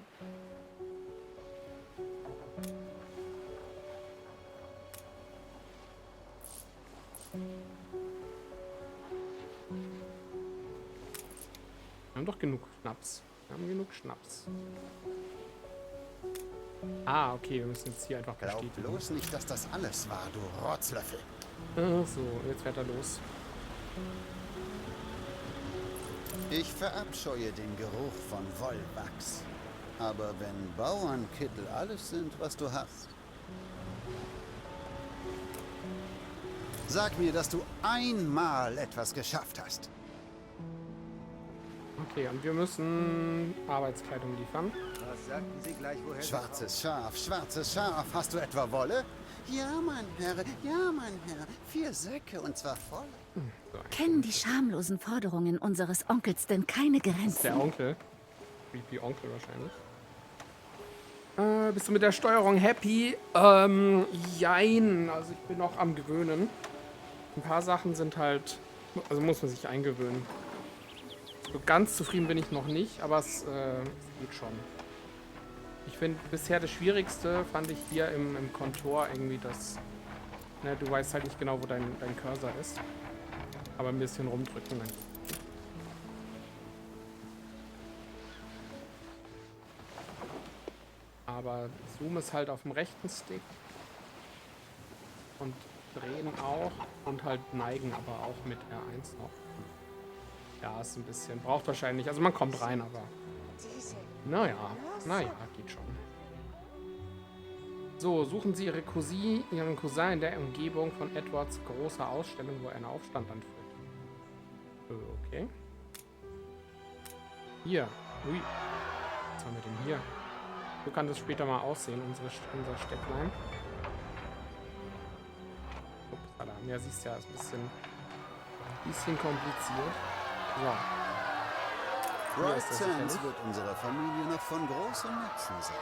Wir haben doch genug Schnaps. Wir haben genug Schnaps. Ah, okay, wir müssen jetzt hier einfach Glaub bestätigen. bloß nicht, dass das alles war, du Rotzlöffel. Ach so, jetzt fährt er los. Ich verabscheue den Geruch von Wollwachs. Aber wenn Bauernkittel alles sind, was du hast. Sag mir, dass du einmal etwas geschafft hast. Okay, und wir müssen Arbeitskleidung liefern. Was sagten Sie gleich, woher sie Schwarzes Schaf, hast du etwa Wolle? Ja, mein Herr, 4 Säcke und zwar voll. So, Kennen die schamlosen Forderungen unseres Onkels denn keine das ist der Grenzen? Onkel. Creepy Onkel wahrscheinlich. Bist du mit der Steuerung happy? Jein. Also ich bin noch am Gewöhnen. Ein paar Sachen sind halt... Also muss man sich eingewöhnen. So ganz zufrieden bin ich noch nicht, aber es geht schon. Ich finde, bisher das Schwierigste fand ich hier im Kontor irgendwie das... Ne, du weißt halt nicht genau, wo dein Cursor ist. Aber ein bisschen rumdrücken, dann. Aber Zoom ist halt auf dem rechten Stick. Und drehen auch. Und halt neigen aber auch mit R1 noch. Ja, ist ein bisschen. Braucht wahrscheinlich. Also man kommt rein, aber. Naja, geht schon. So, suchen Sie Ihren Cousin in der Umgebung von Edwards großer Ausstellung, wo er einen Aufstand anführt. Okay. Hier. Ui. Was haben wir denn hier? So kann das später mal aussehen, unser Städtlein. Upsala. Ja, siehst ja, ist ein bisschen kompliziert. So. Hier Bright ist das Sands sicherlich. wird unserer Familie noch von großem Nutzen sein.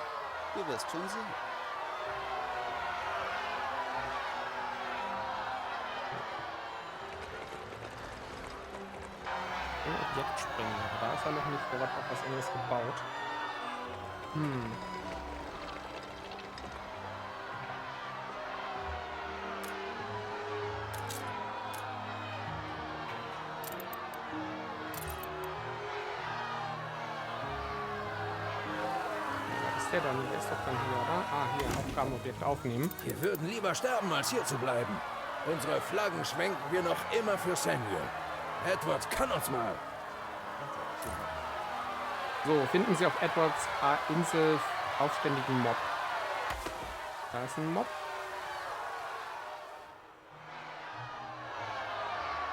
Du wirst schon sehen. Objekt springen, aber da ist er noch nicht. Da wird auch was anderes gebaut. Wer ist der dann? Der ist doch dann hier, oder? Ah, hier, Aufgabenobjekt aufnehmen. Wir würden lieber sterben, als hier zu bleiben. Unsere Flaggen schwenken wir noch immer für Samuel. Edward kann uns mal. So, finden Sie auf Edwards Insel aufständigen Mob. Da ist ein Mob.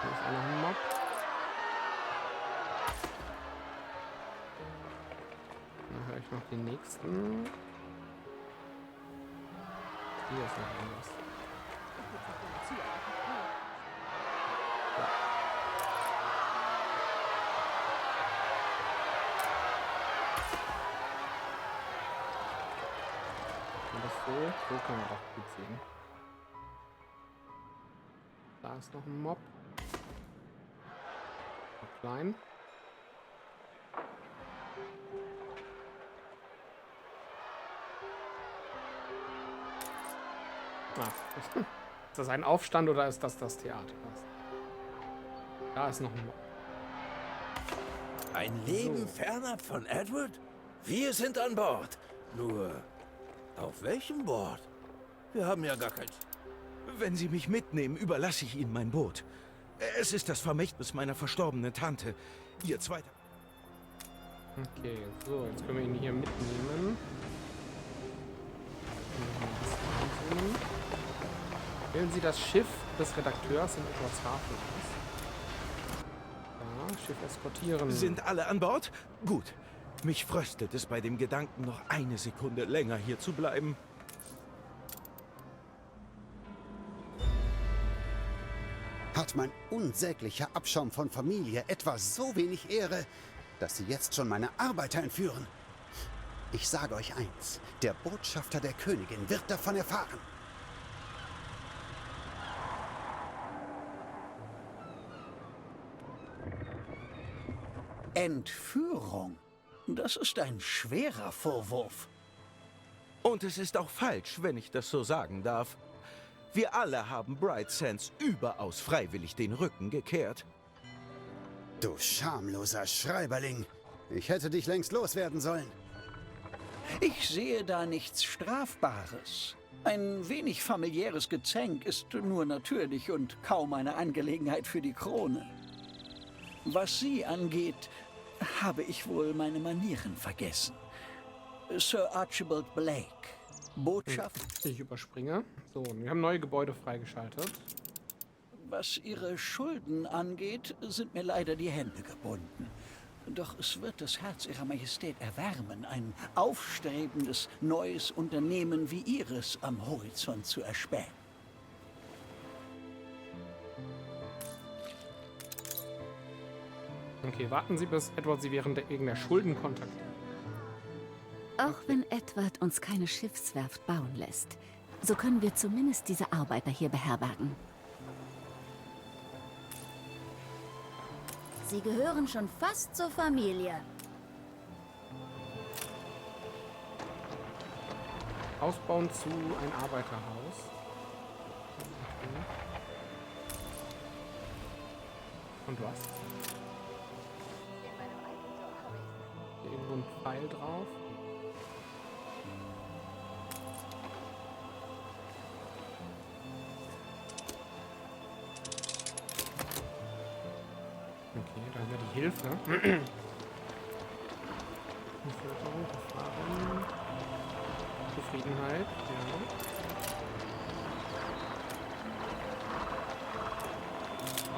Hier ist auch noch ein Mob. Dann höre ich noch den nächsten. Hier ist noch irgendwas. So kann man doch gut sehen. Da ist noch ein Mob. So klein. Ist das ein Aufstand oder ist das das Theater? Da ist noch ein Mob. Ein Leben fernab von Edward? Wir sind an Bord. Nur, auf welchem Bord? Wir haben ja gar kein... Wenn Sie mich mitnehmen, überlasse ich Ihnen mein Boot. Es ist das Vermächtnis meiner verstorbenen Tante. Ihr zweiter... Okay, so, jetzt können wir ihn hier mitnehmen. Wählen Sie das Schiff des Redakteurs in Edwardshafen aus. Ja, Schiff eskortieren. Sind alle an Bord? Gut. Mich fröstelt es bei dem Gedanken, noch eine Sekunde länger hier zu bleiben. Hat mein unsäglicher Abschaum von Familie etwa so wenig Ehre, dass sie jetzt schon meine Arbeiter entführen? Ich sage euch eins, der Botschafter der Königin wird davon erfahren. Entführung? Das ist ein schwerer Vorwurf. Und es ist auch falsch, wenn ich das so sagen darf. Wir alle haben Bright Sands überaus freiwillig den Rücken gekehrt. Du schamloser Schreiberling! Ich hätte dich längst loswerden sollen. Ich sehe da nichts Strafbares. Ein wenig familiäres Gezänk ist nur natürlich und kaum eine Angelegenheit für die Krone. Was Sie angeht, habe ich wohl meine Manieren vergessen. Sir Archibald Blake, Botschaft... Ich überspringe. So, wir haben neue Gebäude freigeschaltet. Was Ihre Schulden angeht, sind mir leider die Hände gebunden. Doch es wird das Herz Ihrer Majestät erwärmen, ein aufstrebendes, neues Unternehmen wie Ihres am Horizont zu erspähen. Okay, warten Sie, bis Edward Sie während irgendeiner Schulden kontaktiert. Auch wenn Edward uns keine Schiffswerft bauen lässt, so können wir zumindest diese Arbeiter hier beherbergen. Sie gehören schon fast zur Familie. Ausbauen zu ein Arbeiterhaus. Okay. Und was? Hier irgendwo ein Pfeil drauf. Okay, dann wäre die Hilfe. Bevölkerung, Erfahrung, Zufriedenheit, ja.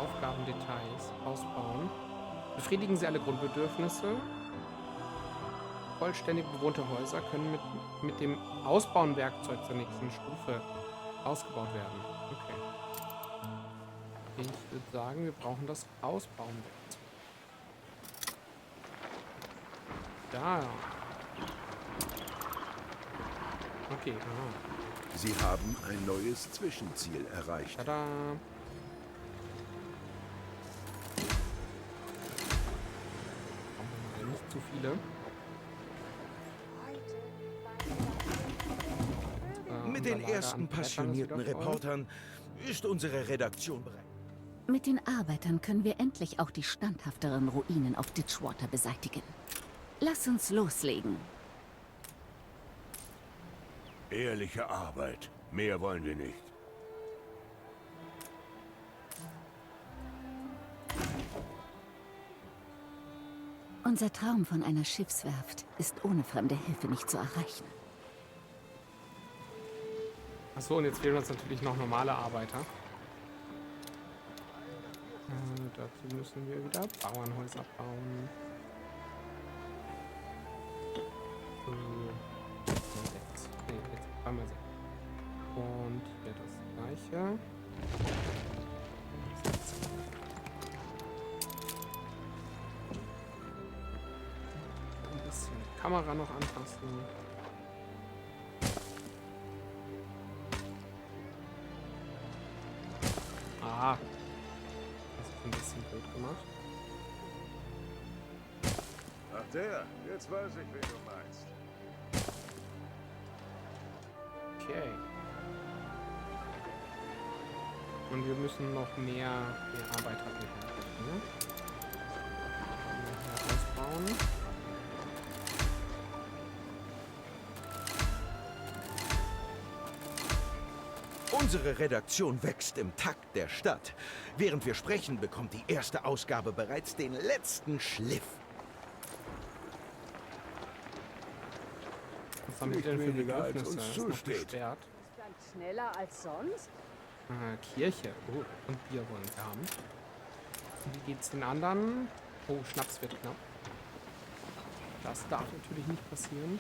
Aufgabendetails, ausbauen. Befriedigen Sie alle Grundbedürfnisse. Vollständig bewohnte Häuser können mit dem Ausbauenwerkzeug zur nächsten Stufe ausgebaut werden. Okay. Ich würde sagen, wir brauchen das Ausbauenwerkzeug. Da. Okay, aha. Sie haben ein neues Zwischenziel erreicht. Tada. Brauchen wir mal nicht zu viele. Mit den ersten passionierten Reportern ist unsere Redaktion bereit. Mit den Arbeitern können wir endlich auch die standhafteren Ruinen auf Ditchwater beseitigen. Lass uns loslegen. Ehrliche Arbeit. Mehr wollen wir nicht. Unser Traum von einer Schiffswerft ist ohne fremde Hilfe nicht zu erreichen. Achso, und jetzt fehlen uns natürlich noch normale Arbeiter. Dazu müssen wir wieder Bauernhäuser bauen. 6. Ne, jetzt einmal 6. Und hier das gleiche. 6. Ein bisschen die Kamera noch anpassen. Ah. Das ist ein bisschen blöd gemacht. Ach der, jetzt weiß ich, wen du meinst. Okay. Und wir müssen noch mehr Arbeiter beherbergen, ne? Hier ausbauen. Unsere Redaktion wächst im Takt der Stadt. Während wir sprechen, bekommt die erste Ausgabe bereits den letzten Schliff. Was haben wir denn für weniger als Bedürfnisse? uns Ist noch zusteht. gesperrt. Ist dann schneller als sonst? Kirche. Oh, und Bier wollen wir haben. Und wie geht's den anderen? Oh, Schnaps wird knapp. Das darf natürlich nicht passieren.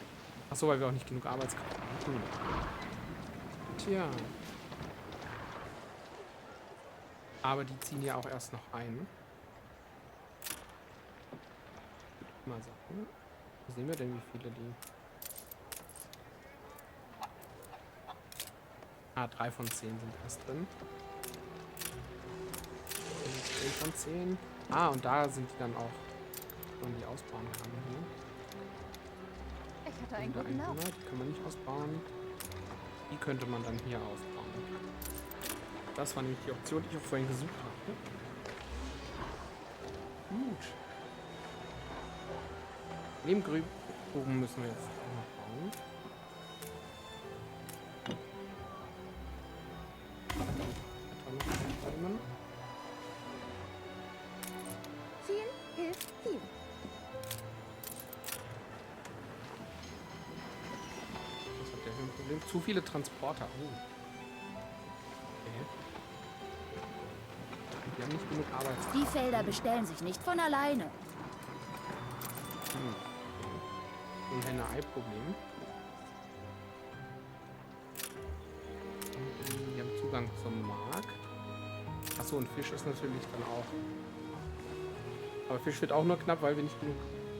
Achso, weil wir auch nicht genug Arbeitskraft haben. Tja. Aber die ziehen ja auch erst noch ein. Mal sagen. Wo sehen wir denn, wie viele die... 3 von 10 sind erst drin. 10 von 10. Und da sind die dann auch, wenn man die ausbauen kann. Hier. Ich hatte einen Wieder guten Lauf. Einwohner, die kann man nicht ausbauen. Die könnte man dann hier ausbauen. Das war nämlich die Option, die ich auch vorhin gesucht habe. Gut. Lehmgruben müssen wir jetzt auch noch bauen. Viel hilft viel. Was hat der für ein Problem? Zu viele Transporter. Oh. Okay. Wir haben nicht genug Arbeitszeit. Die Felder bestellen sich nicht von alleine. So ein Henne-Ei-Problem. Wir haben Zugang zum Markt. Achso, und Fisch ist natürlich dann auch. Aber Fisch wird auch nur knapp, weil wir nicht genug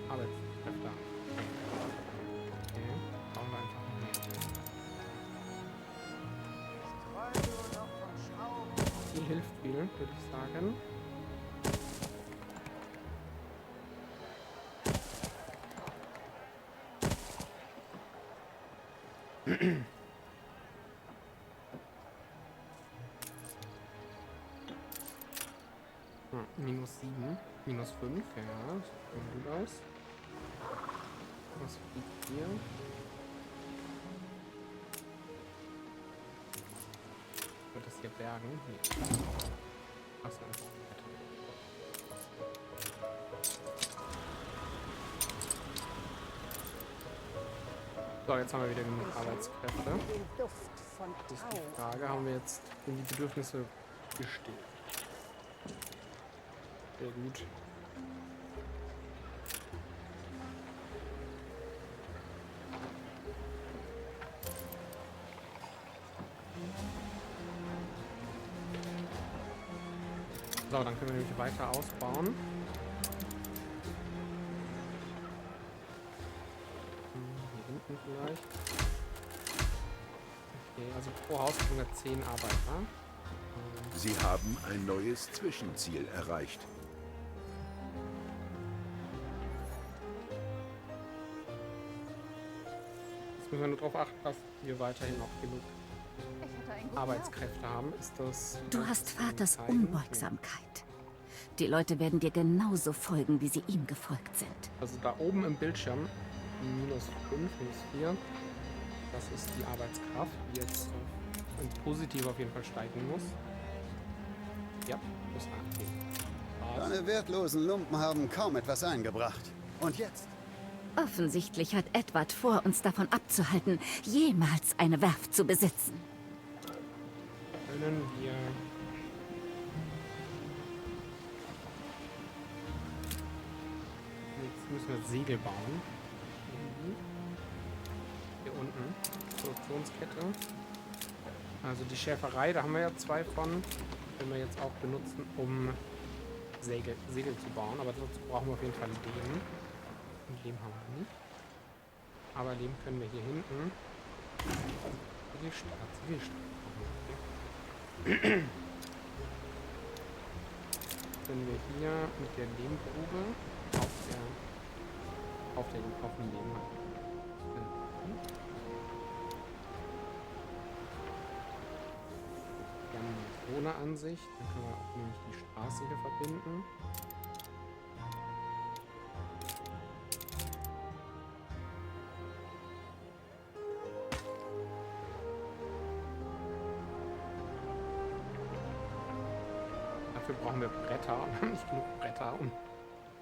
Arbeitskräfte haben. Okay, bauen wir einfach mehr. Die hilft viel, würde ich sagen. Minus 7, minus 5, ja, das sieht gut aus. Was fliegt hier? Wird das hier bergen? Nee. Achso, das ist weiter. So, jetzt haben wir wieder genug Arbeitskräfte. Den Duft von Das ist Tau. die Frage, haben wir jetzt die Bedürfnisse gestillt? Sehr gut. So, dann können wir nämlich weiter ausbauen. Hier hinten vielleicht. Okay, also pro Haus haben wir 10 Arbeiter. Sie haben ein neues Zwischenziel erreicht. Jetzt müssen wir nur darauf achten, dass wir weiterhin noch genug Arbeitskräfte haben. Ist das... Du hast Vaters zeigen? Unbeugsamkeit. Die Leute werden dir genauso folgen, wie sie ihm gefolgt sind. Also da oben im Bildschirm, minus 5, minus 4, das ist die Arbeitskraft, die jetzt positiv auf jeden Fall steigen muss. Ja, plus 8. Deine wertlosen Lumpen haben kaum etwas eingebracht. Und jetzt? Offensichtlich hat Edward vor, uns davon abzuhalten, jemals eine Werft zu besitzen. Können wir... Jetzt müssen wir Segel bauen. Hier unten. Produktionskette. Also die Schäferei, da haben wir ja 2 von. Können wir jetzt auch benutzen, um Segel zu bauen. Aber dazu brauchen wir auf jeden Fall Lehm. Und Lehm haben wir nicht. Aber Lehm können wir hier hinten. Zivilstadt. Können wir hier mit der Lehmgrube auf dem Lehm machen. Wir haben eine Drohne-Ansicht, dann können wir auch nämlich die Straße hier verbinden. Dafür brauchen wir Bretter und haben nicht genug Bretter.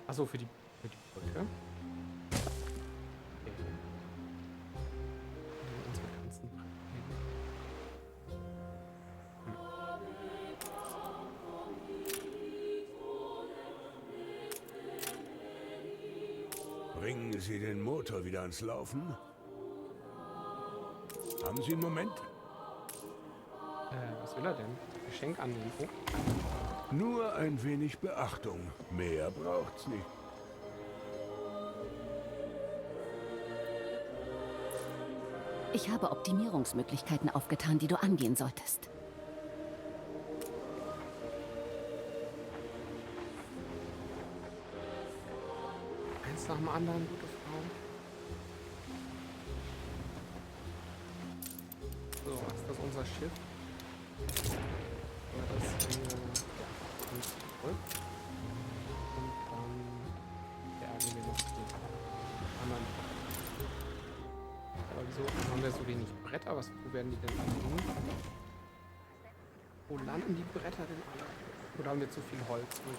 Achso, für die Brücke. Okay. Unsere ganzen Bretter. Bringen Sie den Motor wieder ans Laufen? Haben Sie einen Moment? Was will er denn? Geschenk annehmen. Oh. Nur ein wenig Beachtung. Mehr braucht's nicht. Ich habe Optimierungsmöglichkeiten aufgetan, die du angehen solltest. Eins nach dem anderen, gute Frau. So, ist das unser Schiff? Oder das hier ganz zurück. Und dann bergen wir noch die haben wir so wenig Bretter? Wo werden die denn liegen? Wo landen die Bretter denn alle? Oder haben wir zu viel Holz? Und,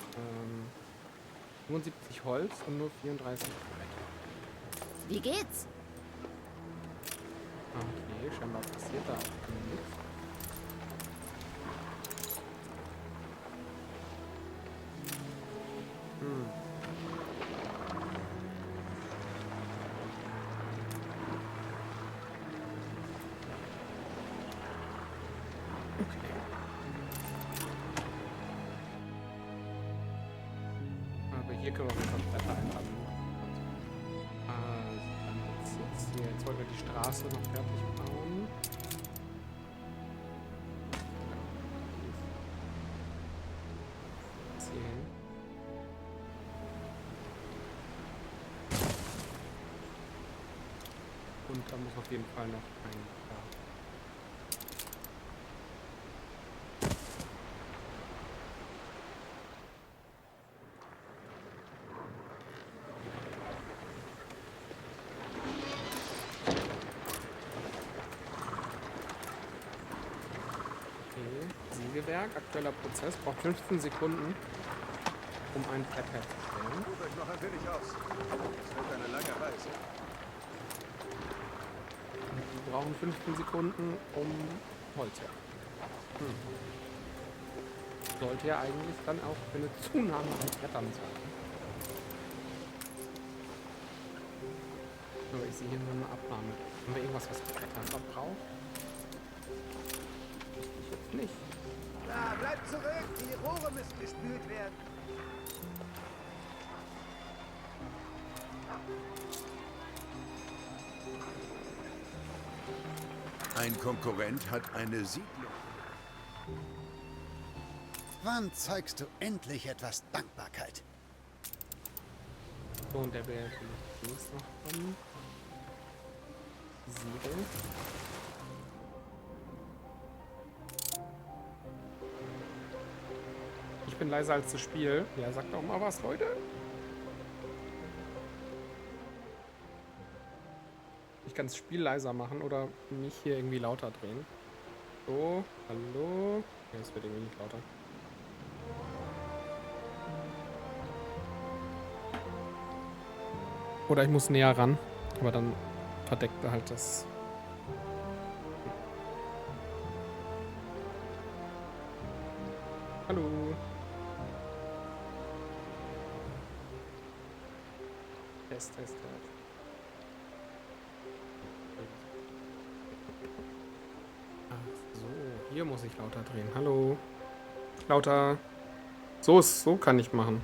75 Holz und nur 34 Bretter. Wie geht's? Okay, scheinbar passiert da auch nichts. Hier können wir schon Bretter einladen. Jetzt wollen wir die Straße noch fertig bauen. Und da muss auf jeden Fall noch ein Sägewerk, aktueller Prozess, braucht 15 Sekunden, um ein Brett herzustellen. Ruht euch noch ein wenig aus. Es wird eine lange Reise. Wir brauchen 15 Sekunden, um Holz herzustellen. Sollte ja eigentlich dann auch für eine Zunahme an Brettern sorgen. Aber ich sehe hier nur eine Abnahme. Haben wir irgendwas, was Bretter verbraucht? Ich jetzt nicht. Na, bleibt zurück! Die Rohre müssen gespült werden. Ein Konkurrent hat eine Siedlung. Wann zeigst du endlich etwas Dankbarkeit? So, und der will natürlich noch kommen. Siedel. Ich bin leiser als das Spiel. Ja, sagt doch mal was, Leute. Ich kann das Spiel leiser machen oder mich hier irgendwie lauter drehen. So, hallo. Ja, es wird irgendwie nicht lauter. Oder ich muss näher ran. Aber dann verdeckt er halt das. Hallo. Test, Test, Test. Ach so, hier muss ich lauter drehen. Hallo. Lauter. So kann ich machen.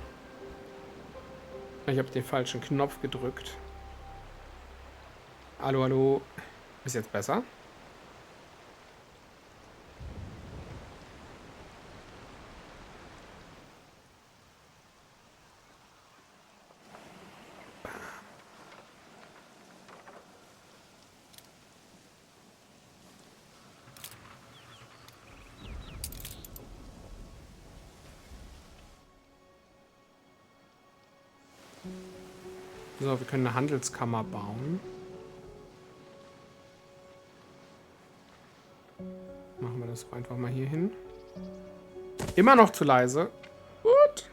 Ich habe den falschen Knopf gedrückt. Hallo, hallo. Ist jetzt besser? So, wir können eine Handelskammer bauen. Machen wir das einfach mal hier hin. Immer noch zu leise. Gut.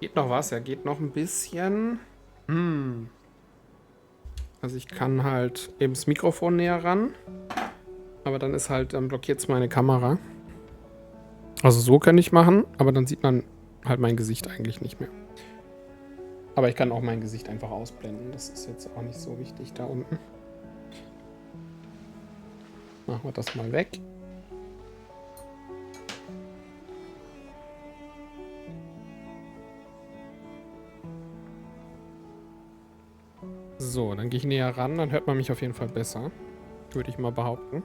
Geht noch was? Ja, geht noch ein bisschen. Also ich kann halt eben das Mikrofon näher ran. Aber dann ist halt, dann blockiert es meine Kamera. Also so kann ich machen, aber dann sieht man halt mein Gesicht eigentlich nicht mehr. Aber ich kann auch mein Gesicht einfach ausblenden. Das ist jetzt auch nicht so wichtig da unten. Machen wir das mal weg. So, dann gehe ich näher ran. Dann hört man mich auf jeden Fall besser. Würde ich mal behaupten.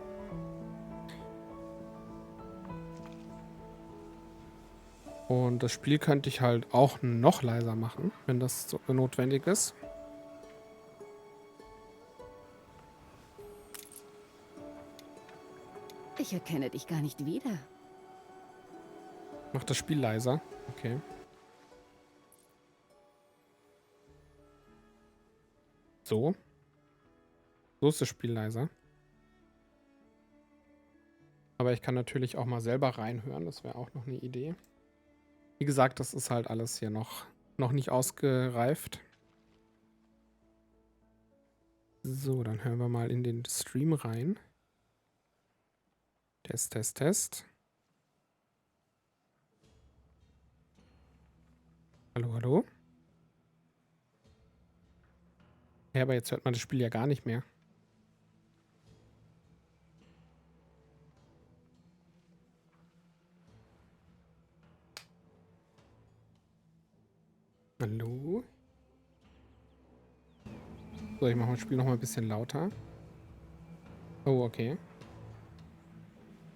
Und das Spiel könnte ich halt auch noch leiser machen, wenn das so notwendig ist. Ich erkenne dich gar nicht wieder. Macht das Spiel leiser. Okay. So. So ist das Spiel leiser. Aber ich kann natürlich auch mal selber reinhören. Das wäre auch noch eine Idee. Wie gesagt, das ist halt alles hier noch nicht ausgereift. So, dann hören wir mal in den Stream rein. Test, Test, Test. Hallo, hallo? Ja, aber jetzt hört man das Spiel ja gar nicht mehr. Hallo? So, ich mache das Spiel noch mal ein bisschen lauter. Oh, okay.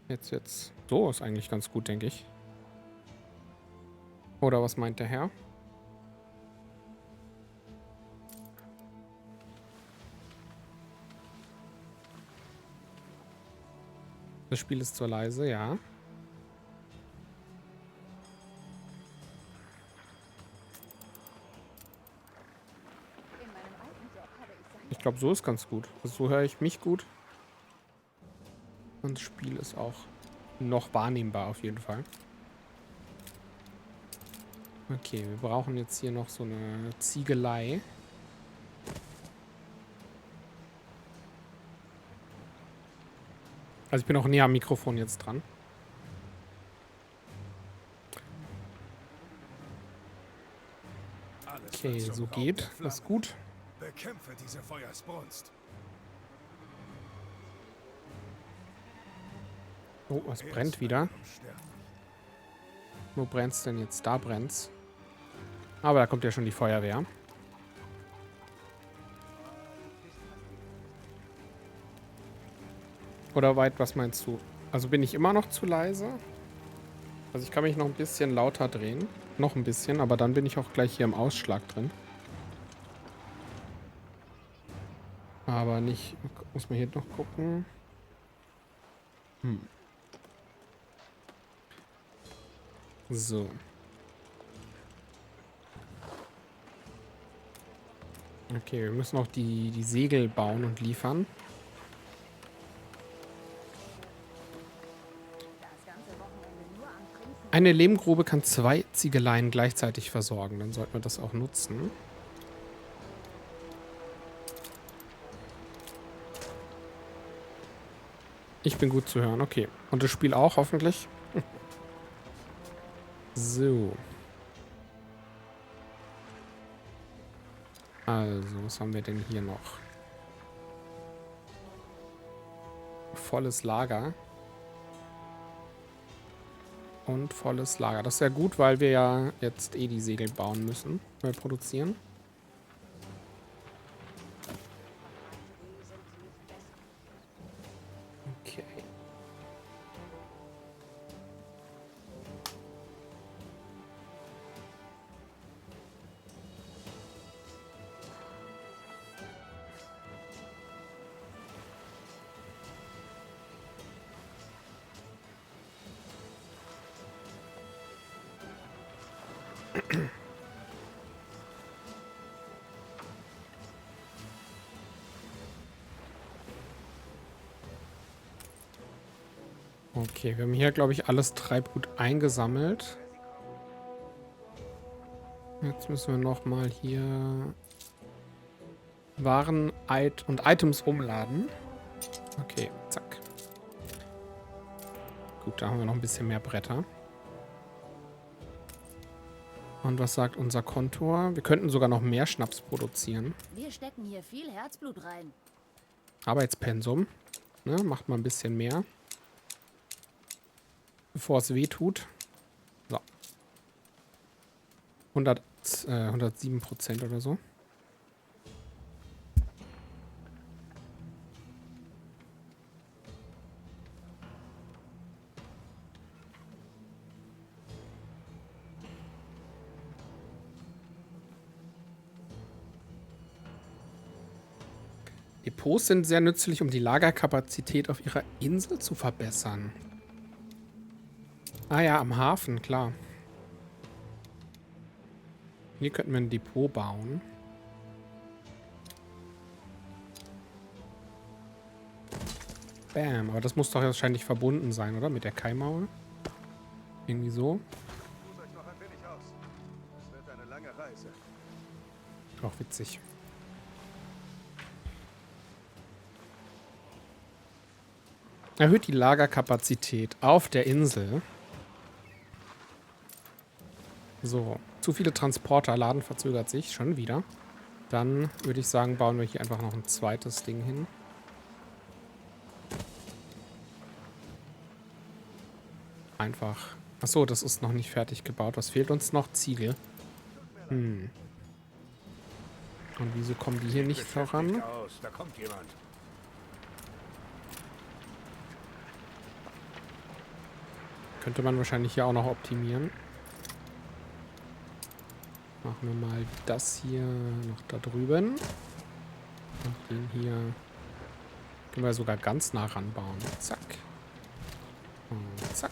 Jetzt. So ist eigentlich ganz gut, denke ich. Oder was meint der Herr? Das Spiel ist zu leise, ja. Ich glaube, so ist ganz gut. Also so höre ich mich gut. Und das Spiel ist auch noch wahrnehmbar auf jeden Fall. Okay, wir brauchen jetzt hier noch so eine Ziegelei. Also ich bin auch näher am Mikrofon jetzt dran. Okay, so geht. Das ist gut. Bekämpfe diese Feuersbrunst. Oh, es brennt wieder. Wo brennt's denn jetzt? Da brennt's. Aber da kommt ja schon die Feuerwehr. Oder weit, was meinst du? Also bin ich immer noch zu leise? Also ich kann mich noch ein bisschen lauter drehen. Noch ein bisschen, aber dann bin ich auch gleich hier im Ausschlag drin. Aber nicht... Muss man hier noch gucken. So. Okay, wir müssen auch die Segel bauen und liefern. Eine Lehmgrube kann 2 Ziegeleien gleichzeitig versorgen. Dann sollten wir das auch nutzen. Ich bin gut zu hören, okay. Und das Spiel auch, hoffentlich. So. Also, was haben wir denn hier noch? Volles Lager. Und volles Lager. Das ist ja gut, weil wir ja jetzt die Segel bauen müssen, produzieren. Okay. Okay, wir haben hier, glaube ich, alles Treibgut eingesammelt. Jetzt müssen wir nochmal hier Waren und Items umladen. Okay, zack. Gut, da haben wir noch ein bisschen mehr Bretter. Und was sagt unser Kontor? Wir könnten sogar noch mehr Schnaps produzieren. Wir stecken hier viel Herzblut rein. Arbeitspensum. Ne, macht mal ein bisschen mehr. Bevor es weh tut. So. 107% oder so. Depots sind sehr nützlich, um die Lagerkapazität auf ihrer Insel zu verbessern. Ah ja, am Hafen, klar. Hier könnten wir ein Depot bauen. Bam. Aber das muss doch wahrscheinlich verbunden sein, oder? Mit der Kaimauer. Irgendwie so. Ruht euch noch ein wenig aus. Es wird eine lange Reise. Auch witzig. Erhöht die Lagerkapazität auf der Insel. So. Zu viele Transporter. Laden verzögert sich. Schon wieder. Dann würde ich sagen, bauen wir hier einfach noch ein zweites Ding hin. Einfach. Achso, das ist noch nicht fertig gebaut. Was fehlt uns noch? Ziegel. Und wieso kommen die hier nicht voran? Aus. Da kommt jemand. Könnte man wahrscheinlich hier auch noch optimieren. Machen wir mal das hier noch da drüben. Und den hier können wir sogar ganz nah ranbauen. Zack. Und zack.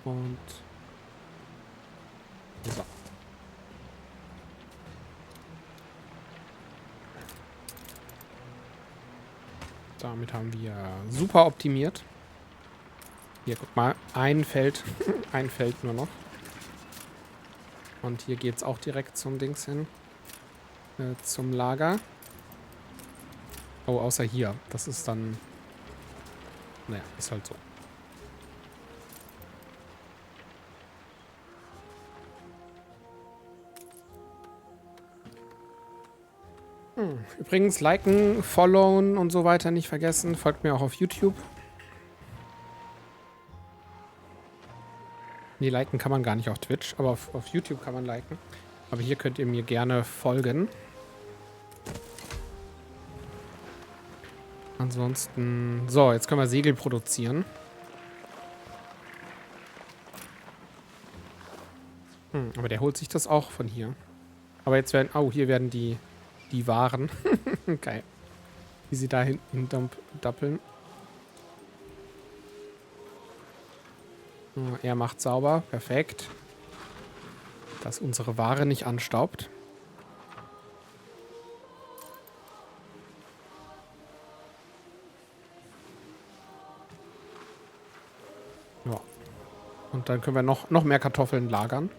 Und so. Damit haben wir super optimiert. Hier, guck mal, ein Feld, ein Feld nur noch. Und hier geht es auch direkt zum Dings hin. Zum Lager. Oh, außer hier. Das ist dann... Naja, ist halt so. Übrigens, liken, followen und so weiter nicht vergessen. Folgt mir auch auf YouTube. Nee, liken kann man gar nicht auf Twitch, aber auf YouTube kann man liken. Aber hier könnt ihr mir gerne folgen. Ansonsten... So, jetzt können wir Segel produzieren. Aber der holt sich das auch von hier. Aber jetzt werden... Oh, hier werden die Waren. Geil. Wie sie da hinten dappeln. Er macht sauber. Perfekt. Dass unsere Ware nicht anstaubt. Ja. Und dann können wir noch mehr Kartoffeln lagern.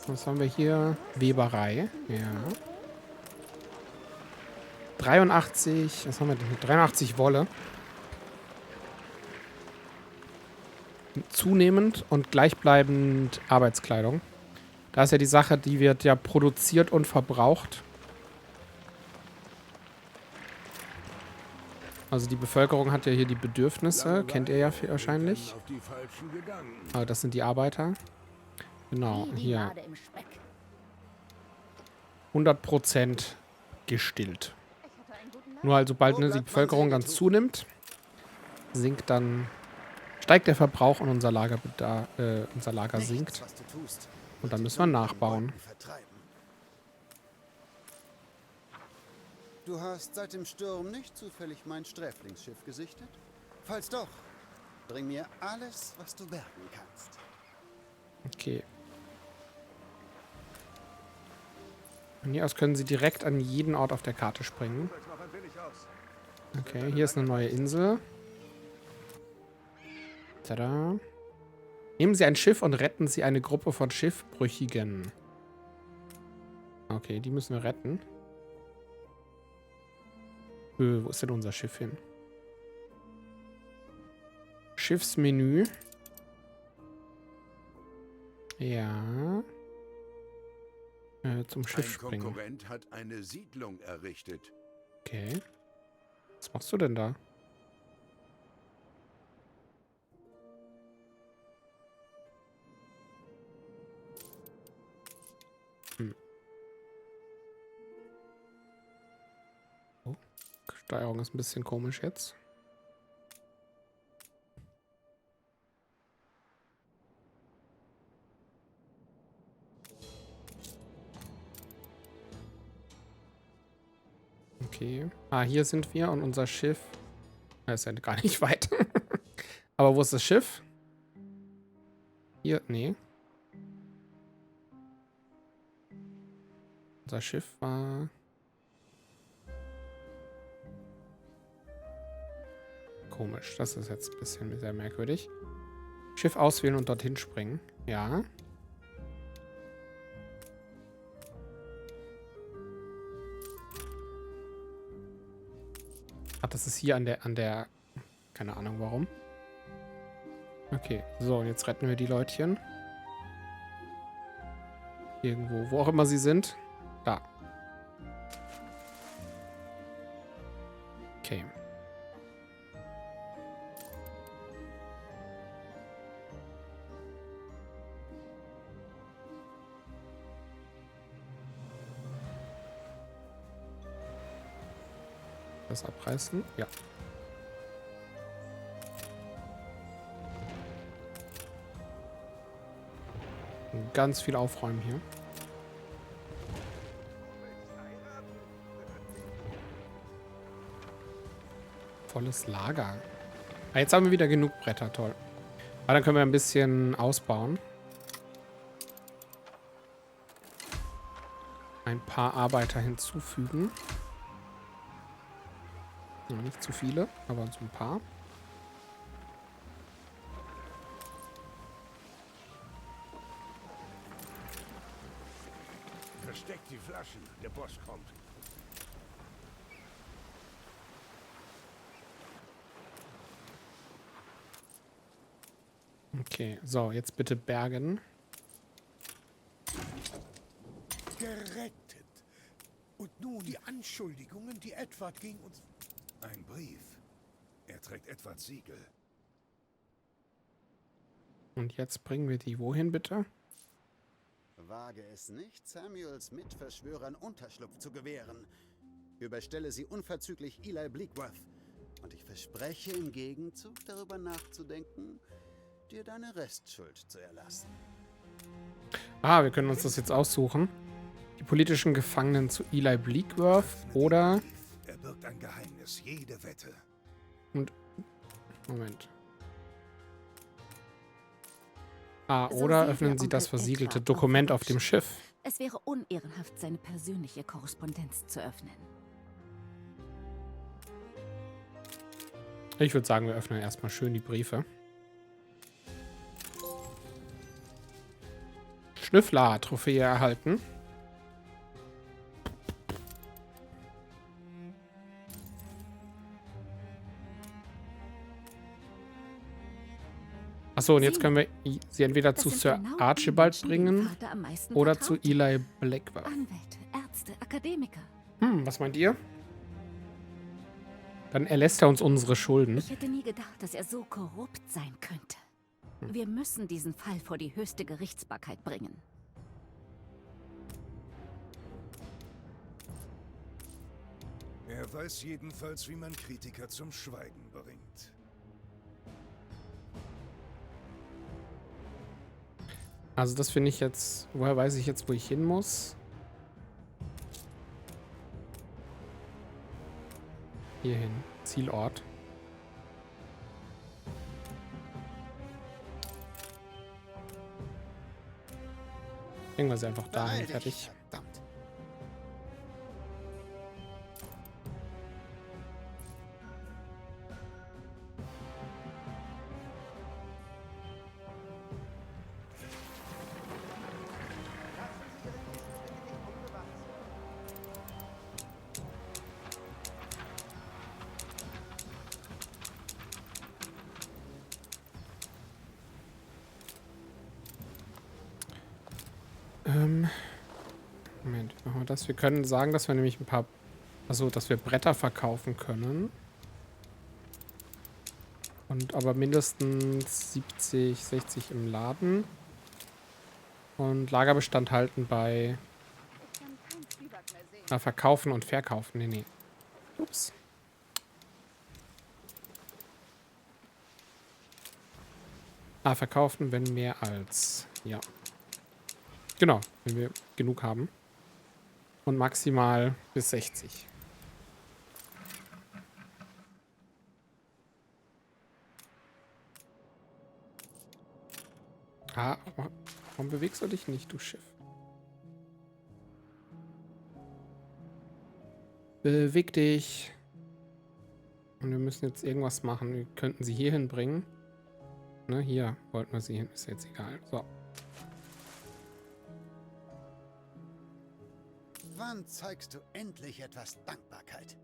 Was haben wir hier? Weberei. Ja. 83. Was haben wir denn hier? 83 Wolle. Zunehmend und gleichbleibend Arbeitskleidung. Da ist ja die Sache, die wird ja produziert und verbraucht. Also die Bevölkerung hat ja hier die Bedürfnisse. Kennt ihr ja wahrscheinlich. Aber das sind die Arbeiter. Genau, hier. 100% gestillt. Nur also sobald die Bevölkerung dann zunimmt, steigt der Verbrauch und unser Lager sinkt. Und dann müssen wir nachbauen. Du hast seit dem Sturm nicht zufällig mein Sträflingsschiff gesichtet? Falls doch, bring mir alles, was du bergen kannst. Okay. Von hier aus können sie direkt an jeden Ort auf der Karte springen. Okay, hier ist eine neue Insel. Tada. Nehmen Sie ein Schiff und retten Sie eine Gruppe von Schiffbrüchigen. Okay, die müssen wir retten. Wo ist denn unser Schiff hin? Schiffsmenü. Ja. Zum Schiff springen. Ein Konkurrent hat eine Siedlung errichtet. Okay. Was machst du denn da? Oh, Steuerung ist ein bisschen komisch jetzt. Okay. Ah, hier sind wir und unser Schiff. Ist ja gar nicht weit. Aber wo ist das Schiff? Hier, nee. Unser Schiff war Komisch. Das ist jetzt ein bisschen sehr merkwürdig. Schiff auswählen und dorthin springen. Ja. Ach, das ist hier an der... Keine Ahnung warum. Okay, so, und jetzt retten wir die Leutchen. Irgendwo, wo auch immer sie sind. Da. Okay. Das abreißen? Ja. Und ganz viel aufräumen hier. Volles Lager. Ah, jetzt haben wir wieder genug Bretter, toll. Aber dann können wir ein bisschen ausbauen. Ein paar Arbeiter hinzufügen. Ja, nicht zu viele, aber so ein paar. Versteckt die Flaschen, der Boss kommt. Okay, so, jetzt bitte bergen. Gerettet. Und nun die Anschuldigungen, die Edward gegen uns... Ein Brief. Er trägt Edwards Siegel. Und jetzt bringen wir die wohin, bitte? Wage es nicht, Samuels Mitverschwörern Unterschlupf zu gewähren. Überstelle sie unverzüglich Eli Bleakworth. Und ich verspreche im Gegenzug darüber nachzudenken, dir deine Restschuld zu erlassen. Ah, wir können uns das jetzt aussuchen. Die politischen Gefangenen zu Eli Bleakworth oder... Er birgt ein Geheimnis, jede Wette. Und... Moment. Ah, So oder sehr öffnen wir Sie das Onkel versiegelte Edward Dokument auf dem verwünscht. Schiff. Es wäre unehrenhaft, seine persönliche Korrespondenz zu öffnen. Ich würde sagen, wir öffnen erstmal schön die Briefe. Schnüffler-Trophäe erhalten. Achso, und jetzt können wir sie entweder Das zu sind Sir genau die Archibald Menschen, denen bringen Vater am meisten oder zu vertraut. Eli Blackworth. Anwälte, Ärzte, Akademiker. Was meint ihr? Dann erlässt er uns unsere Schulden. Ich hätte nie gedacht, dass er so korrupt sein könnte. Wir müssen diesen Fall vor die höchste Gerichtsbarkeit bringen. Er weiß jedenfalls, wie man Kritiker zum Schweigen bringt. Also das finde ich jetzt... Woher weiß ich jetzt, wo ich hin muss? Hierhin. Zielort. Bringen wir sie einfach dahin. Fertig. Verdammt. Moment, machen wir das. Wir können sagen, dass wir nämlich ein paar... Also, dass wir Bretter verkaufen können. Und aber mindestens 70, 60 im Laden. Und Lagerbestand halten bei... verkaufen und verkaufen. Nee. Ups. Verkaufen, wenn mehr als... Ja. Genau, wenn wir genug haben. Und maximal bis 60. Warum bewegst du dich nicht, du Schiff? Beweg dich. Und wir müssen jetzt irgendwas machen. Wir könnten sie hier hinbringen. Ne, hier wollten wir sie hin. Ist jetzt egal. So. Wann zeigst du endlich etwas Dankbarkeit?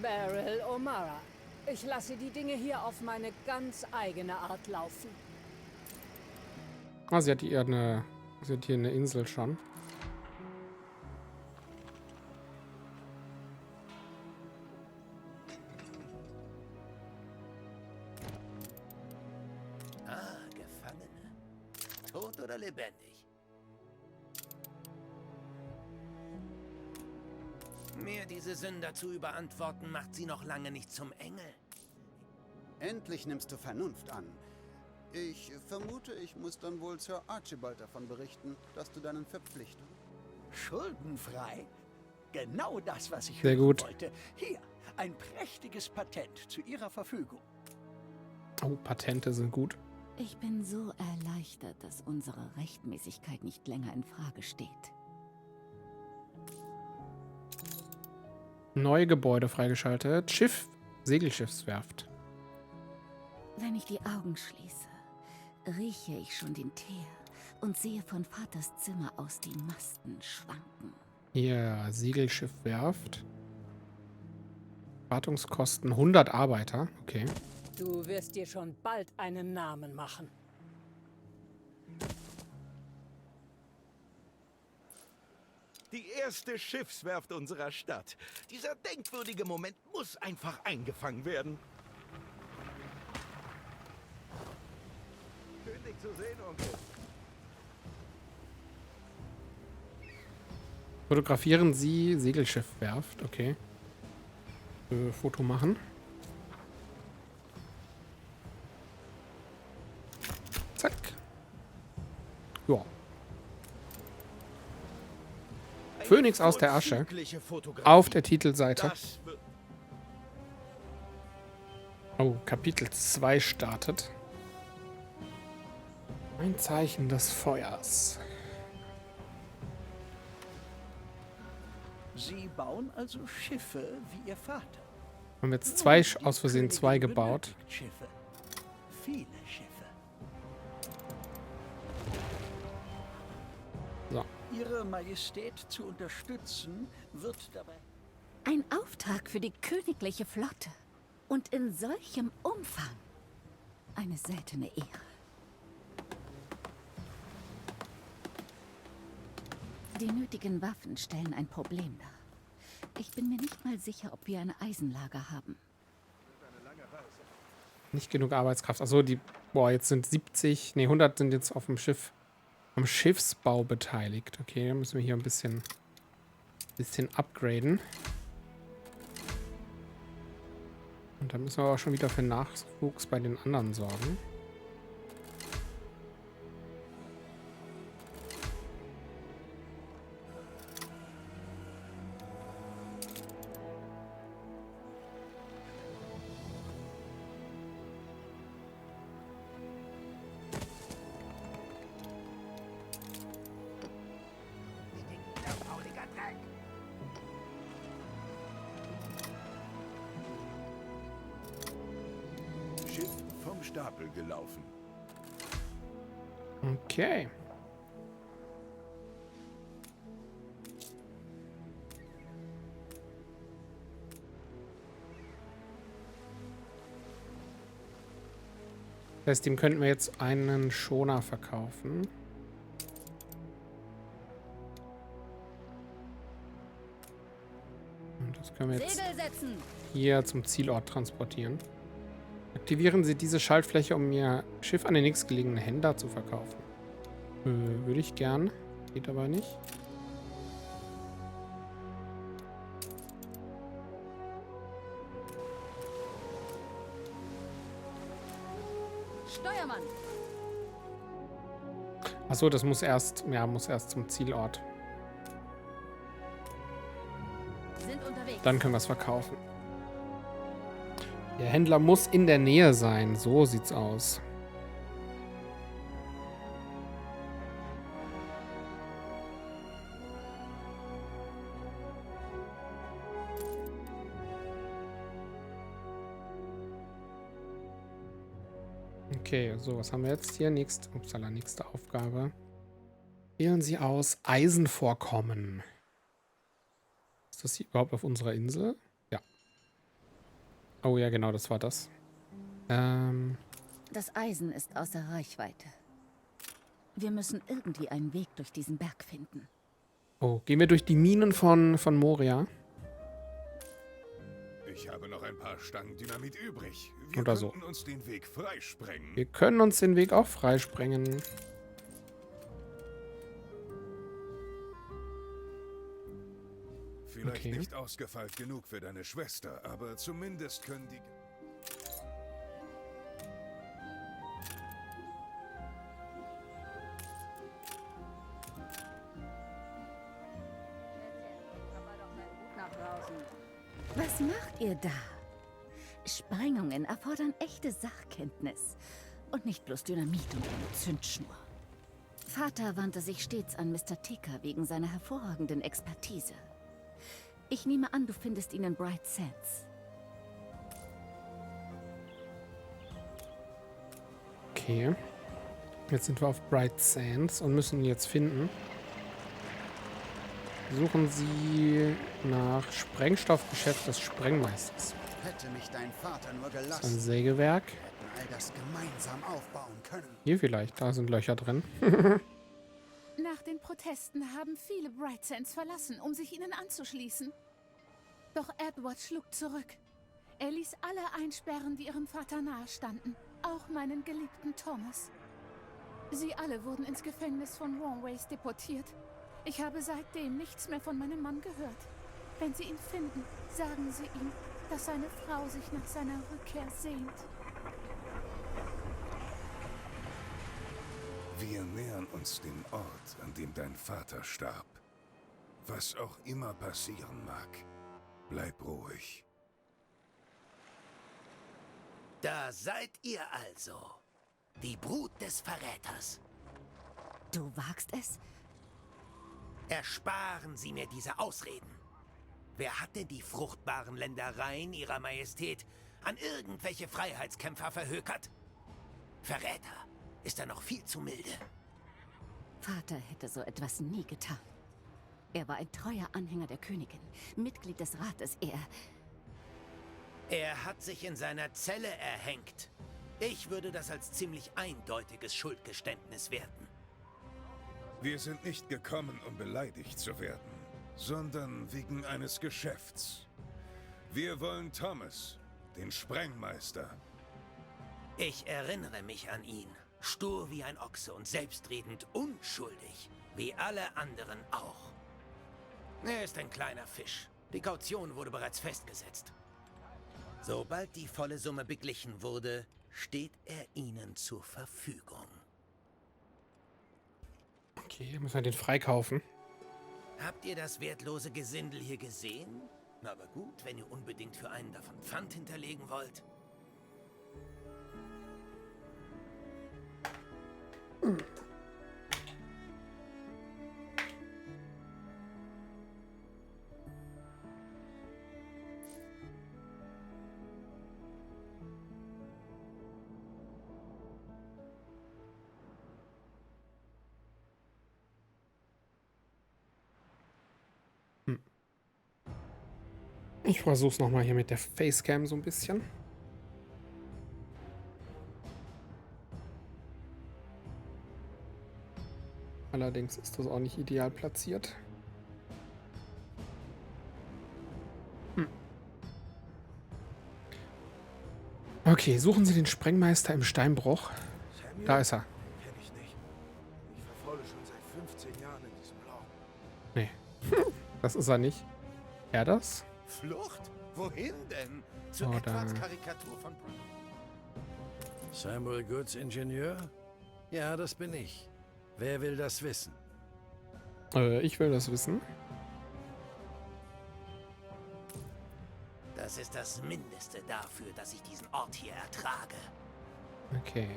Beryl O'Mara. Ich lasse die Dinge hier auf meine ganz eigene Art laufen. Ah, sie hat hier eine Insel schon. Gefangene. Tot oder lebendig? Mir diese Sünder zu überantworten, macht sie noch lange nicht zum Engel. Endlich nimmst du Vernunft an. Ich vermute, ich muss dann wohl Sir Archibald davon berichten, dass du deinen Verpflichtungen... Schuldenfrei? Genau das, was ich Sehr hören gut. wollte. Hier, ein prächtiges Patent zu Ihrer Verfügung. Oh, Patente sind gut. Ich bin so erleichtert, dass unsere Rechtmäßigkeit nicht länger in Frage steht. Neue Gebäude freigeschaltet. Schiff, Segelschiffswerft. Wenn ich die Augen schließe, rieche ich schon den Teer und sehe von Vaters Zimmer aus die Masten schwanken. Hier, Segelschiffwerft. Wartungskosten 100 Arbeiter. Okay. Du wirst dir schon bald einen Namen machen. Die erste Schiffswerft unserer Stadt. Dieser denkwürdige Moment muss einfach eingefangen werden. Schön, dich zu sehen, Onkel. Fotografieren Sie Segelschiffwerft. Okay. Foto machen. Zack. Ja. Phönix aus der Asche. Auf der Titelseite. Oh, Kapitel 2 startet. Ein Zeichen des Feuers. Sie bauen also Schiffe wie Ihr Vater. Haben wir jetzt zwei, aus Versehen zwei gebaut. Schiffe. Viele Schiffe. So. Ihre Majestät zu unterstützen, wird dabei... Ein Auftrag für die königliche Flotte. Und in solchem Umfang. Eine seltene Ehre. Die nötigen Waffen stellen ein Problem dar. Ich bin mir nicht mal sicher, ob wir ein Eisenlager haben. Nicht genug Arbeitskraft. Achso, die... Boah, jetzt sind 70... Ne, 100 sind jetzt auf dem Schiff... Am Schiffsbau beteiligt. Okay, dann müssen wir hier ein bisschen upgraden. Und dann müssen wir aber schon wieder für Nachwuchs bei den anderen sorgen. Schiff vom Stapel gelaufen. Okay. Das heißt, dem könnten wir jetzt einen Schoner verkaufen. Und das können wir jetzt hier zum Zielort transportieren. Aktivieren Sie diese Schaltfläche, um Ihr Schiff an den nächstgelegenen Händler zu verkaufen. Würde ich gern. Geht aber nicht. Steuermann! Achso, das muss erst zum Zielort. Sind unterwegs. Dann können wir es verkaufen. Der Händler muss in der Nähe sein. So sieht's aus. Okay, so, was haben wir jetzt hier? Upsala, nächste Aufgabe. Wählen Sie aus Eisenvorkommen. Ist das hier überhaupt auf unserer Insel? Ja. Oh ja, genau, das war das. Das Eisen ist außer Reichweite. Wir müssen irgendwie einen Weg durch diesen Berg finden. Oh, gehen wir durch die Minen von Moria? Ich habe noch ein paar Stangen Dynamit übrig. Wir Oder so. könnten uns den Weg freisprengen. Wir können uns den Weg auch freisprengen. Vielleicht Okay. nicht ausgefeilt genug für deine Schwester, aber zumindest können die... Was macht ihr da? Sprengungen erfordern echte Sachkenntnis und nicht bloß Dynamit und eine Zündschnur. Vater wandte sich stets an Mr. Ticker wegen seiner hervorragenden Expertise. Ich nehme an, du findest ihn in Bright Sands. Okay. Jetzt sind wir auf Bright Sands und müssen ihn jetzt finden. Suchen Sie nach Sprengstoffgeschäft des Sprengmeisters. Hätte mich dein Vater nur Das ist ein gelassen, Sägewerk. hätten all das gemeinsam aufbauen können. Hier vielleicht, da sind Löcher drin. Nach den Protesten haben viele Bright Sands verlassen, um sich ihnen anzuschließen. Doch Edward schlug zurück. Er ließ alle einsperren, die ihrem Vater nahestanden, auch meinen geliebten Thomas. Sie alle wurden ins Gefängnis von Warways deportiert. Ich habe seitdem nichts mehr von meinem Mann gehört. Wenn Sie ihn finden, sagen Sie ihm, dass seine Frau sich nach seiner Rückkehr sehnt. Wir nähern uns dem Ort, an dem dein Vater starb. Was auch immer passieren mag, bleib ruhig. Da seid ihr also. Die Brut des Verräters. Du wagst es? Ersparen Sie mir diese Ausreden. Wer hat denn die fruchtbaren Ländereien Ihrer Majestät an irgendwelche Freiheitskämpfer verhökert? Verräter ist er noch viel zu milde. Vater hätte so etwas nie getan. Er war ein treuer Anhänger der Königin, Mitglied des Rates. Er hat sich in seiner Zelle erhängt. Ich würde das als ziemlich eindeutiges Schuldgeständnis werten. Wir sind nicht gekommen, um beleidigt zu werden, sondern wegen eines Geschäfts. Wir wollen Thomas, den Sprengmeister. Ich erinnere mich an ihn. Stur wie ein Ochse und selbstredend unschuldig, wie alle anderen auch. Er ist ein kleiner Fisch. Die Kaution wurde bereits festgesetzt. Sobald die volle Summe beglichen wurde, steht er Ihnen zur Verfügung. Okay, müssen wir den freikaufen. Habt ihr das wertlose Gesindel hier gesehen? Aber gut, wenn ihr unbedingt für einen davon Pfand hinterlegen wollt. Ich versuch's nochmal hier mit der Facecam so ein bisschen. Allerdings ist das auch nicht ideal platziert. Okay, suchen Sie den Sprengmeister im Steinbruch. Da ist er. Kenn ich nicht. Ich verfolge schon seit 15 Jahren in diesem Blau. Nee, das ist er nicht. Er das? Flucht? Wohin denn? Zu Oh, Edwards da. Karikatur von... Samuel Goods Ingenieur? Ja, das bin ich. Wer will das wissen? Ich will das wissen. Das ist das Mindeste dafür, dass ich diesen Ort hier ertrage. Okay,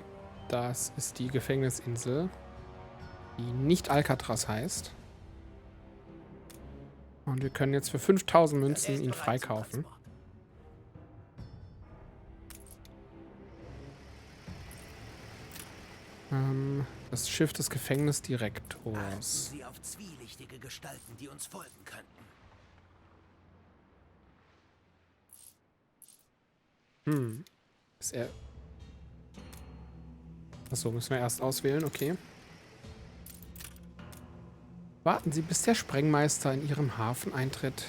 das ist die Gefängnisinsel, die nicht Alcatraz heißt. Und wir können jetzt für 5000 Münzen ihn freikaufen. Das Schiff des Achten Gefängnisdirektors. Sie auf zwielichtige Gestalten, die uns folgen könnten. Ist er... Achso, müssen wir erst auswählen, okay. Warten Sie, bis der Sprengmeister in Ihrem Hafen eintritt.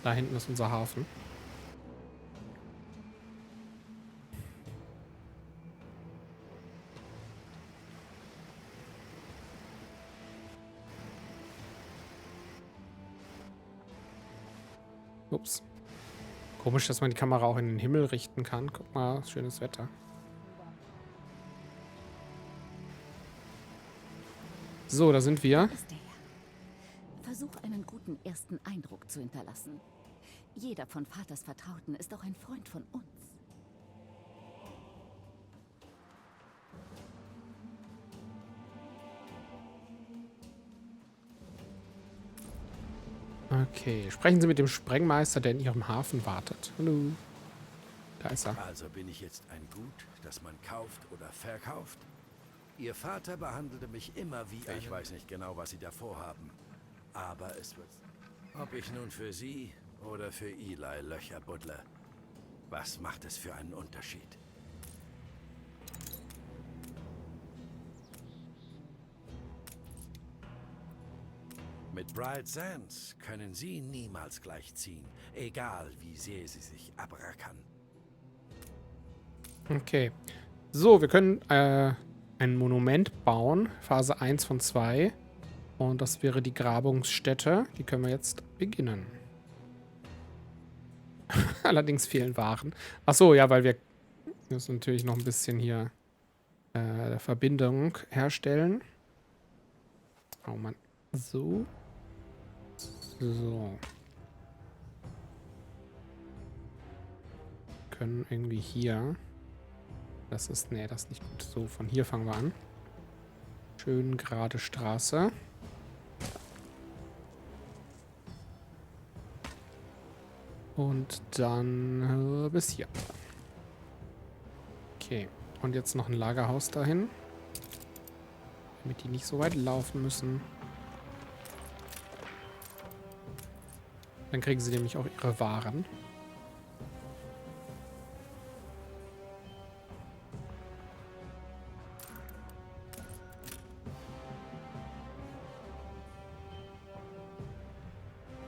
Da hinten ist unser Hafen. Ups. Komisch, dass man die Kamera auch in den Himmel richten kann. Guck mal, schönes Wetter. So, da sind wir. Versuch, einen guten ersten Eindruck zu hinterlassen. Jeder von Vaters Vertrauten ist auch ein Freund von uns. Okay, sprechen Sie mit dem Sprengmeister, der in Ihrem Hafen wartet. Hallo. Da ist er. Also bin ich jetzt ein Gut, das man kauft oder verkauft? Ihr Vater behandelte mich immer wie Ich weiß nicht genau, was Sie da vorhaben. Aber es wird... Ob ich nun für Sie oder für Eli Löcher buddle, was macht es für einen Unterschied? Mit Bright Sands können Sie niemals gleichziehen, egal wie sehr Sie sich abrackern. Okay. So, wir können ein Monument bauen. Phase 1 von 2. Und das wäre die Grabungsstätte. Die können wir jetzt beginnen. Allerdings fehlen Waren. Achso, ja, weil wir müssen natürlich noch ein bisschen hier Verbindung herstellen. Oh Mann. So. So. Können irgendwie hier... Das ist... Nee, das ist nicht gut. So, von hier fangen wir an. Schön gerade Straße. Und dann bis hier. Okay. Und jetzt noch ein Lagerhaus dahin. Damit die nicht so weit laufen müssen. Dann kriegen sie nämlich auch ihre Waren.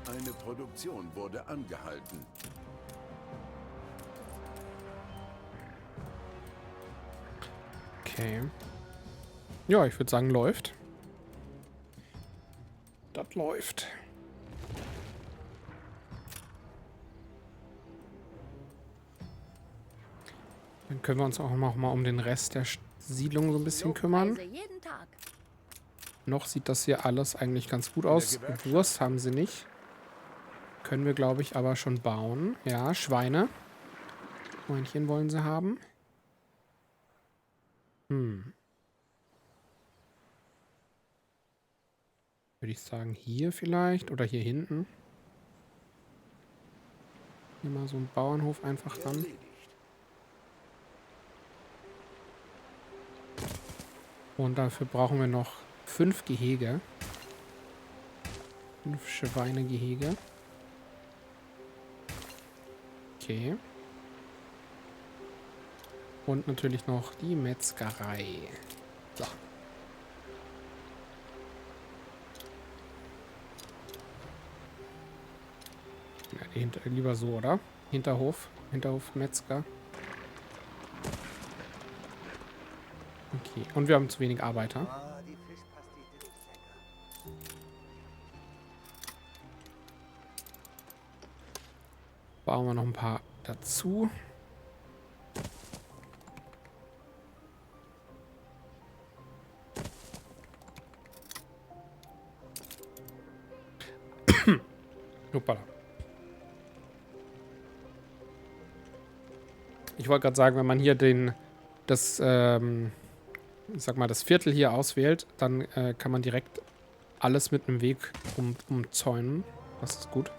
Eine Produktion wurde angehalten. Okay. Ja, ich würde sagen, läuft. Das läuft. Dann können wir uns auch noch mal um den Rest der Siedlung so ein bisschen kümmern. Noch sieht das hier alles eigentlich ganz gut aus. Wurst haben sie nicht. Können wir, glaube ich, aber schon bauen. Ja, Schweine. Schweinchen wollen sie haben. Würde ich sagen, hier vielleicht. Oder hier hinten. Hier mal so ein Bauernhof einfach ran. Und dafür brauchen wir noch 5 Gehege. 5 Schweinegehege. Okay. Und natürlich noch die Metzgerei. So. Ja, lieber so, oder? Hinterhof Metzger. Okay, und wir haben zu wenig Arbeiter. Bauen wir noch ein paar dazu. Hoppala. Ich wollte gerade sagen, wenn man hier das Viertel hier auswählt, dann kann man direkt alles mit einem Weg umzäunen. Das ist gut.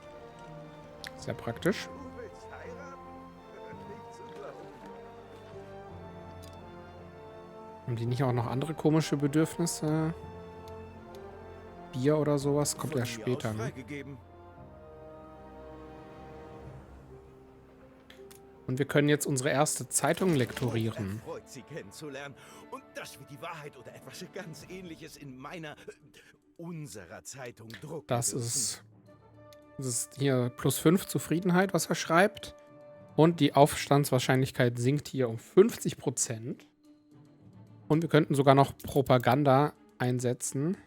Sehr praktisch. Haben die nicht auch noch andere komische Bedürfnisse? Bier oder sowas? Kommt ja später, ne? Und wir können jetzt unsere erste Zeitung lektorieren. Freut Sie kennenzulernen. Und dass wir die Wahrheit oder etwas ganz Ähnliches in unserer Zeitung drucken. Das ist hier +5 Zufriedenheit, was er schreibt. Und die Aufstandswahrscheinlichkeit sinkt hier um 50%. Und wir könnten sogar noch Propaganda einsetzen.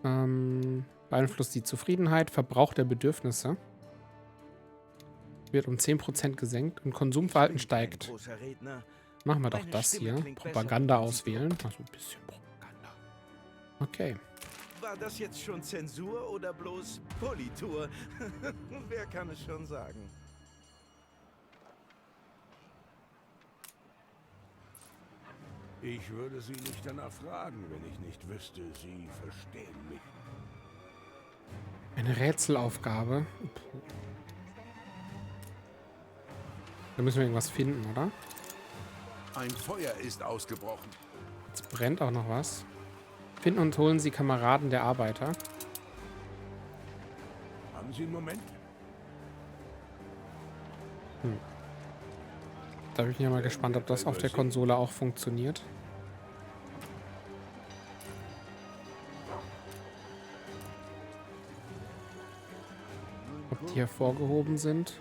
Beeinflusst die Zufriedenheit, Verbrauch der Bedürfnisse. Wird um 10% gesenkt und Konsumverhalten steigt. Machen wir doch das hier. Propaganda auswählen. Also ein bisschen Propaganda. Okay. War das jetzt schon Zensur oder bloß Politur? Wer kann es schon sagen? Ich würde Sie nicht danach fragen, wenn ich nicht wüsste, Sie verstehen mich. Eine Rätselaufgabe. Da müssen wir irgendwas finden, oder? Ein Feuer ist ausgebrochen. Jetzt brennt auch noch was. Finden und holen Sie Kameraden der Arbeiter. Haben Sie einen Moment? Da bin ich ja mal gespannt, ob das auf der Konsole auch funktioniert. Ob die hervorgehoben sind.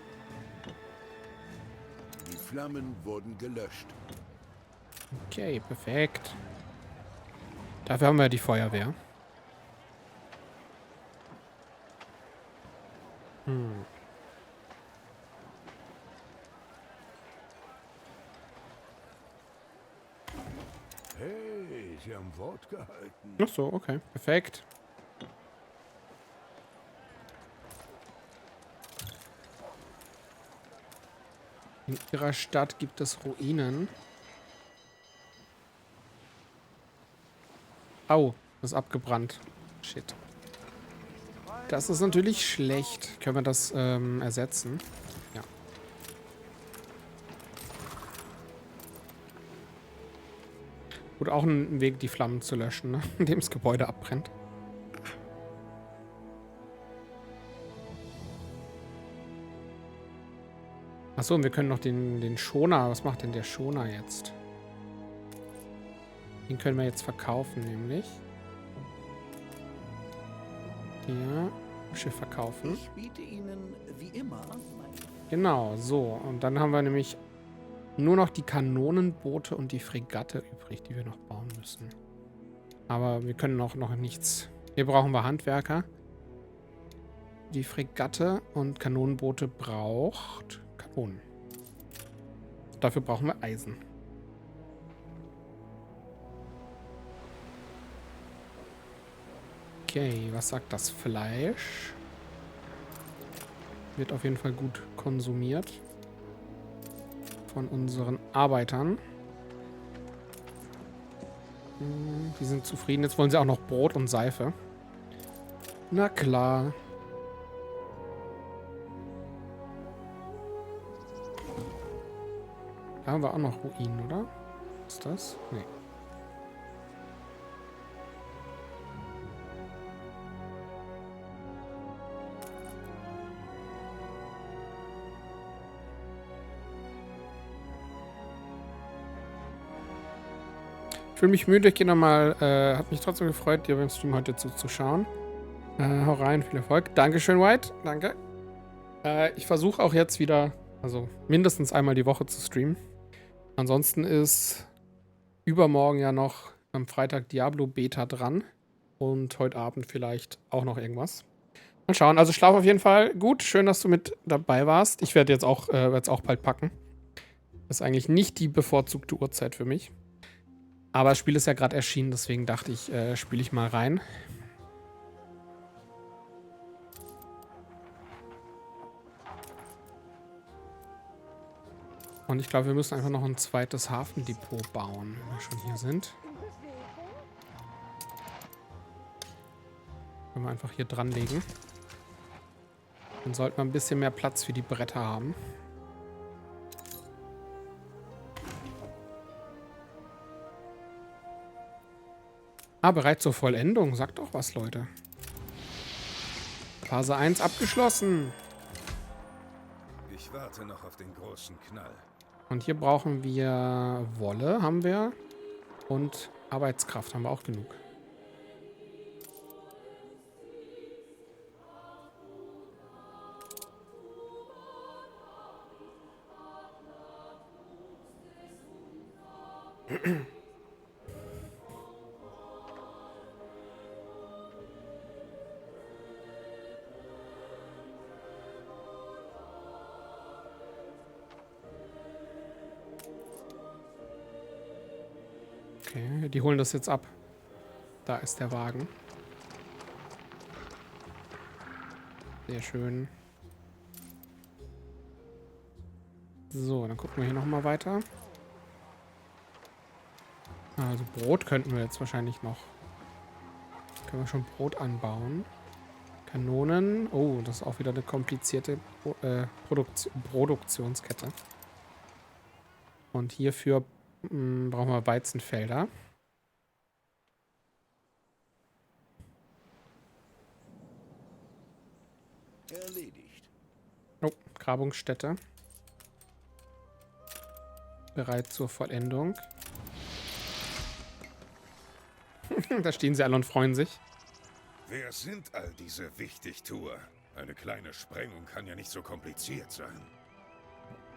Die Flammen wurden gelöscht. Okay, perfekt. Dafür haben wir die Feuerwehr. Hey, Sie haben Wort gehalten. Ach so, okay. Perfekt. In ihrer Stadt gibt es Ruinen. Au, das ist abgebrannt. Shit. Das ist natürlich schlecht. Können wir das ersetzen? Ja. Gut, auch ein Weg, die Flammen zu löschen, ne? Indem das Gebäude abbrennt. Achso, und wir können noch den Schoner. Was macht denn der Schoner jetzt? Den können wir jetzt verkaufen, nämlich. Hier. Schiff verkaufen. Ich biete Ihnen wie immer. Genau, so. Und dann haben wir nämlich nur noch die Kanonenboote und die Fregatte übrig, die wir noch bauen müssen. Aber wir können auch noch nichts. Hier brauchen wir Handwerker. Die Fregatte und Kanonenboote braucht Kanonen. Dafür brauchen wir Eisen. Okay, was sagt das Fleisch? Wird auf jeden Fall gut konsumiert. Von unseren Arbeitern. Die sind zufrieden. Jetzt wollen sie auch noch Brot und Seife. Na klar. Da haben wir auch noch Ruinen, oder? Was ist das? Nee. Ich fühle mich müde, ich gehe nochmal. Hat mich trotzdem gefreut, dir beim Stream heute zuzuschauen. Hau rein, viel Erfolg. Dankeschön, White. Danke. Ich versuche auch jetzt wieder, also mindestens einmal die Woche zu streamen. Ansonsten ist übermorgen ja noch am Freitag Diablo Beta dran. Und heute Abend vielleicht auch noch irgendwas. Mal schauen. Also schlaf auf jeden Fall gut. Schön, dass du mit dabei warst. Ich werde jetzt auch bald packen. Das ist eigentlich nicht die bevorzugte Uhrzeit für mich. Aber das Spiel ist ja gerade erschienen, deswegen dachte ich, spiele ich mal rein. Und ich glaube, wir müssen einfach noch ein zweites Hafendepot bauen, wenn wir schon hier sind. Können wir einfach hier dran legen. Dann sollten wir ein bisschen mehr Platz für die Bretter haben. Ah, bereit zur Vollendung. Sagt doch was, Leute. Phase 1 abgeschlossen. Ich warte noch auf den großen Knall. Und hier brauchen wir Wolle, haben wir. Und Arbeitskraft haben wir auch genug. Okay, die holen das jetzt ab. Da ist der Wagen. Sehr schön. So, dann gucken wir hier nochmal weiter. Also Brot könnten wir jetzt wahrscheinlich noch. Können wir schon Brot anbauen. Kanonen. Oh, das ist auch wieder eine komplizierte Produktionskette. Und hierfür brauchen wir Weizenfelder. Erledigt. Oh, Grabungsstätte. Bereit zur Vollendung. Da stehen sie alle und freuen sich. Wer sind all diese Wichtigtuer? Eine kleine Sprengung kann ja nicht so kompliziert sein.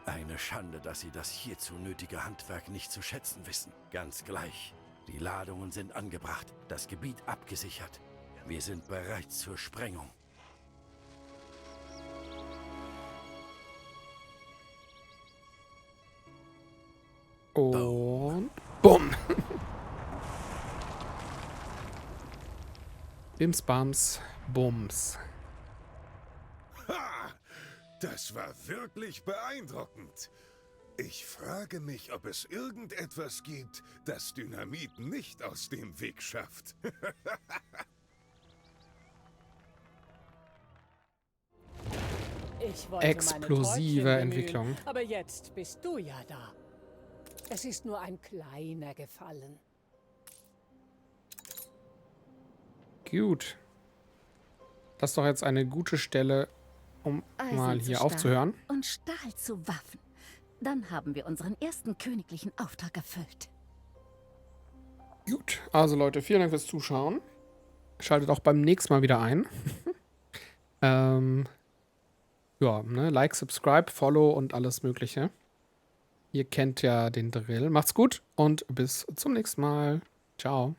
Eine Schande, dass Sie das hierzu nötige Handwerk nicht zu schätzen wissen. Ganz gleich. Die Ladungen sind angebracht, das Gebiet abgesichert. Wir sind bereit zur Sprengung. Und bumm. Bims, Bams, Bums. Ha! Das war wirklich beeindruckend. Ich frage mich, ob es irgendetwas gibt, das Dynamit nicht aus dem Weg schafft. Ich wollte Explosive meine Täubchen Entwicklung. bemühen, aber jetzt bist du ja da. Es ist nur ein kleiner Gefallen. Gut. Das ist doch jetzt eine gute Stelle, um Eisen mal zu hier Stahl aufzuhören. Und Stahl zu Waffen. Dann haben wir unseren ersten königlichen Auftrag erfüllt. Gut, also Leute, vielen Dank fürs Zuschauen. Schaltet auch beim nächsten Mal wieder ein. Ja, ne, Like, Subscribe, Follow und alles Mögliche. Ihr kennt ja den Drill. Macht's gut und bis zum nächsten Mal. Ciao.